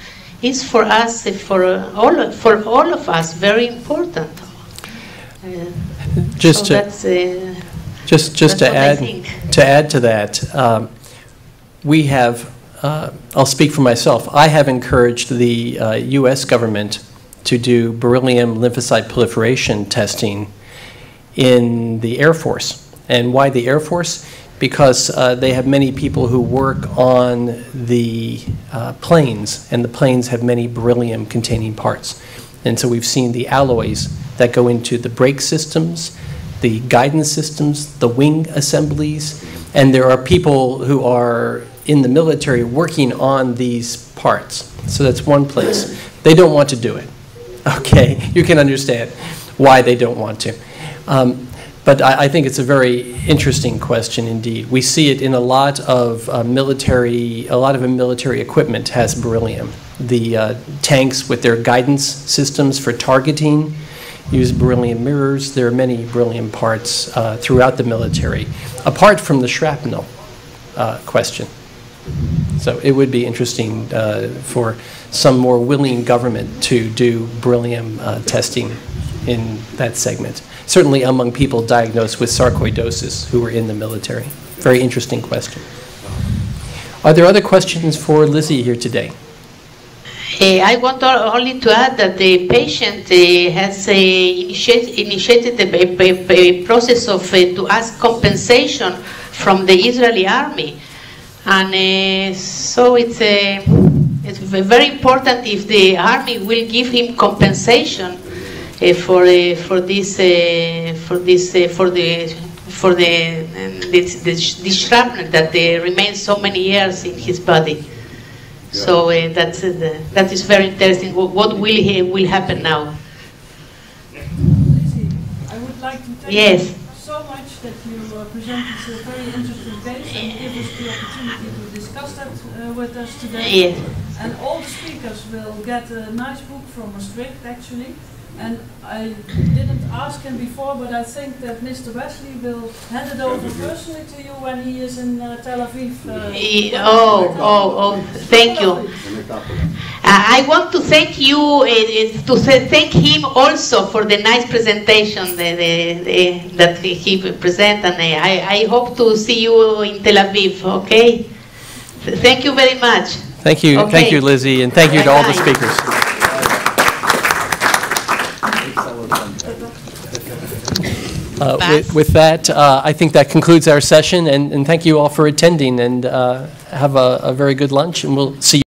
is for us, for all of us, very important. Just to add to that, we have. I'll speak for myself. I have encouraged the U.S. government to do beryllium lymphocyte proliferation testing in the Air Force. And why the Air Force? Because they have many people who work on the planes, and the planes have many beryllium-containing parts. And so we've seen the alloys that go into the brake systems, the guidance systems, the wing assemblies, and there are people who are in the military working on these parts. So that's one place. They don't want to do it. Okay, you can understand why they don't want to. But I think it's a very interesting question indeed. We see it in a lot of military equipment has beryllium. The tanks with their guidance systems for targeting use beryllium mirrors. There are many beryllium parts throughout the military, apart from the shrapnel question. So it would be interesting for some more willing government to do beryllium testing in that segment. Certainly among people diagnosed with sarcoidosis who are in the military. Very interesting question. Are there other questions for Lizzie here today? I want only to add that the patient has initiated a process of to ask compensation from the Israeli army, and so it's very important if the army will give him compensation for the shrapnel that remains so many years in his body. So that is very interesting. What will happen now? Lizzie, I would like to thank you so much that you presented a very interesting case and give us the opportunity to discuss that with us today. Yes. And all the speakers will get a nice book from Maastricht, actually. And I didn't ask him before, but I think that Mr. Wesley will hand it over personally to you when he is in Tel Aviv. Thank you. I want to thank you, thank him also for the nice presentation that he presented, and I hope to see you in Tel Aviv, okay? Thank you very much. Thank you, okay. Thank you, Lizzie, and thank you to all the speakers. With that, I think that concludes our session, and thank you all for attending, and have a very good lunch, and we'll see you.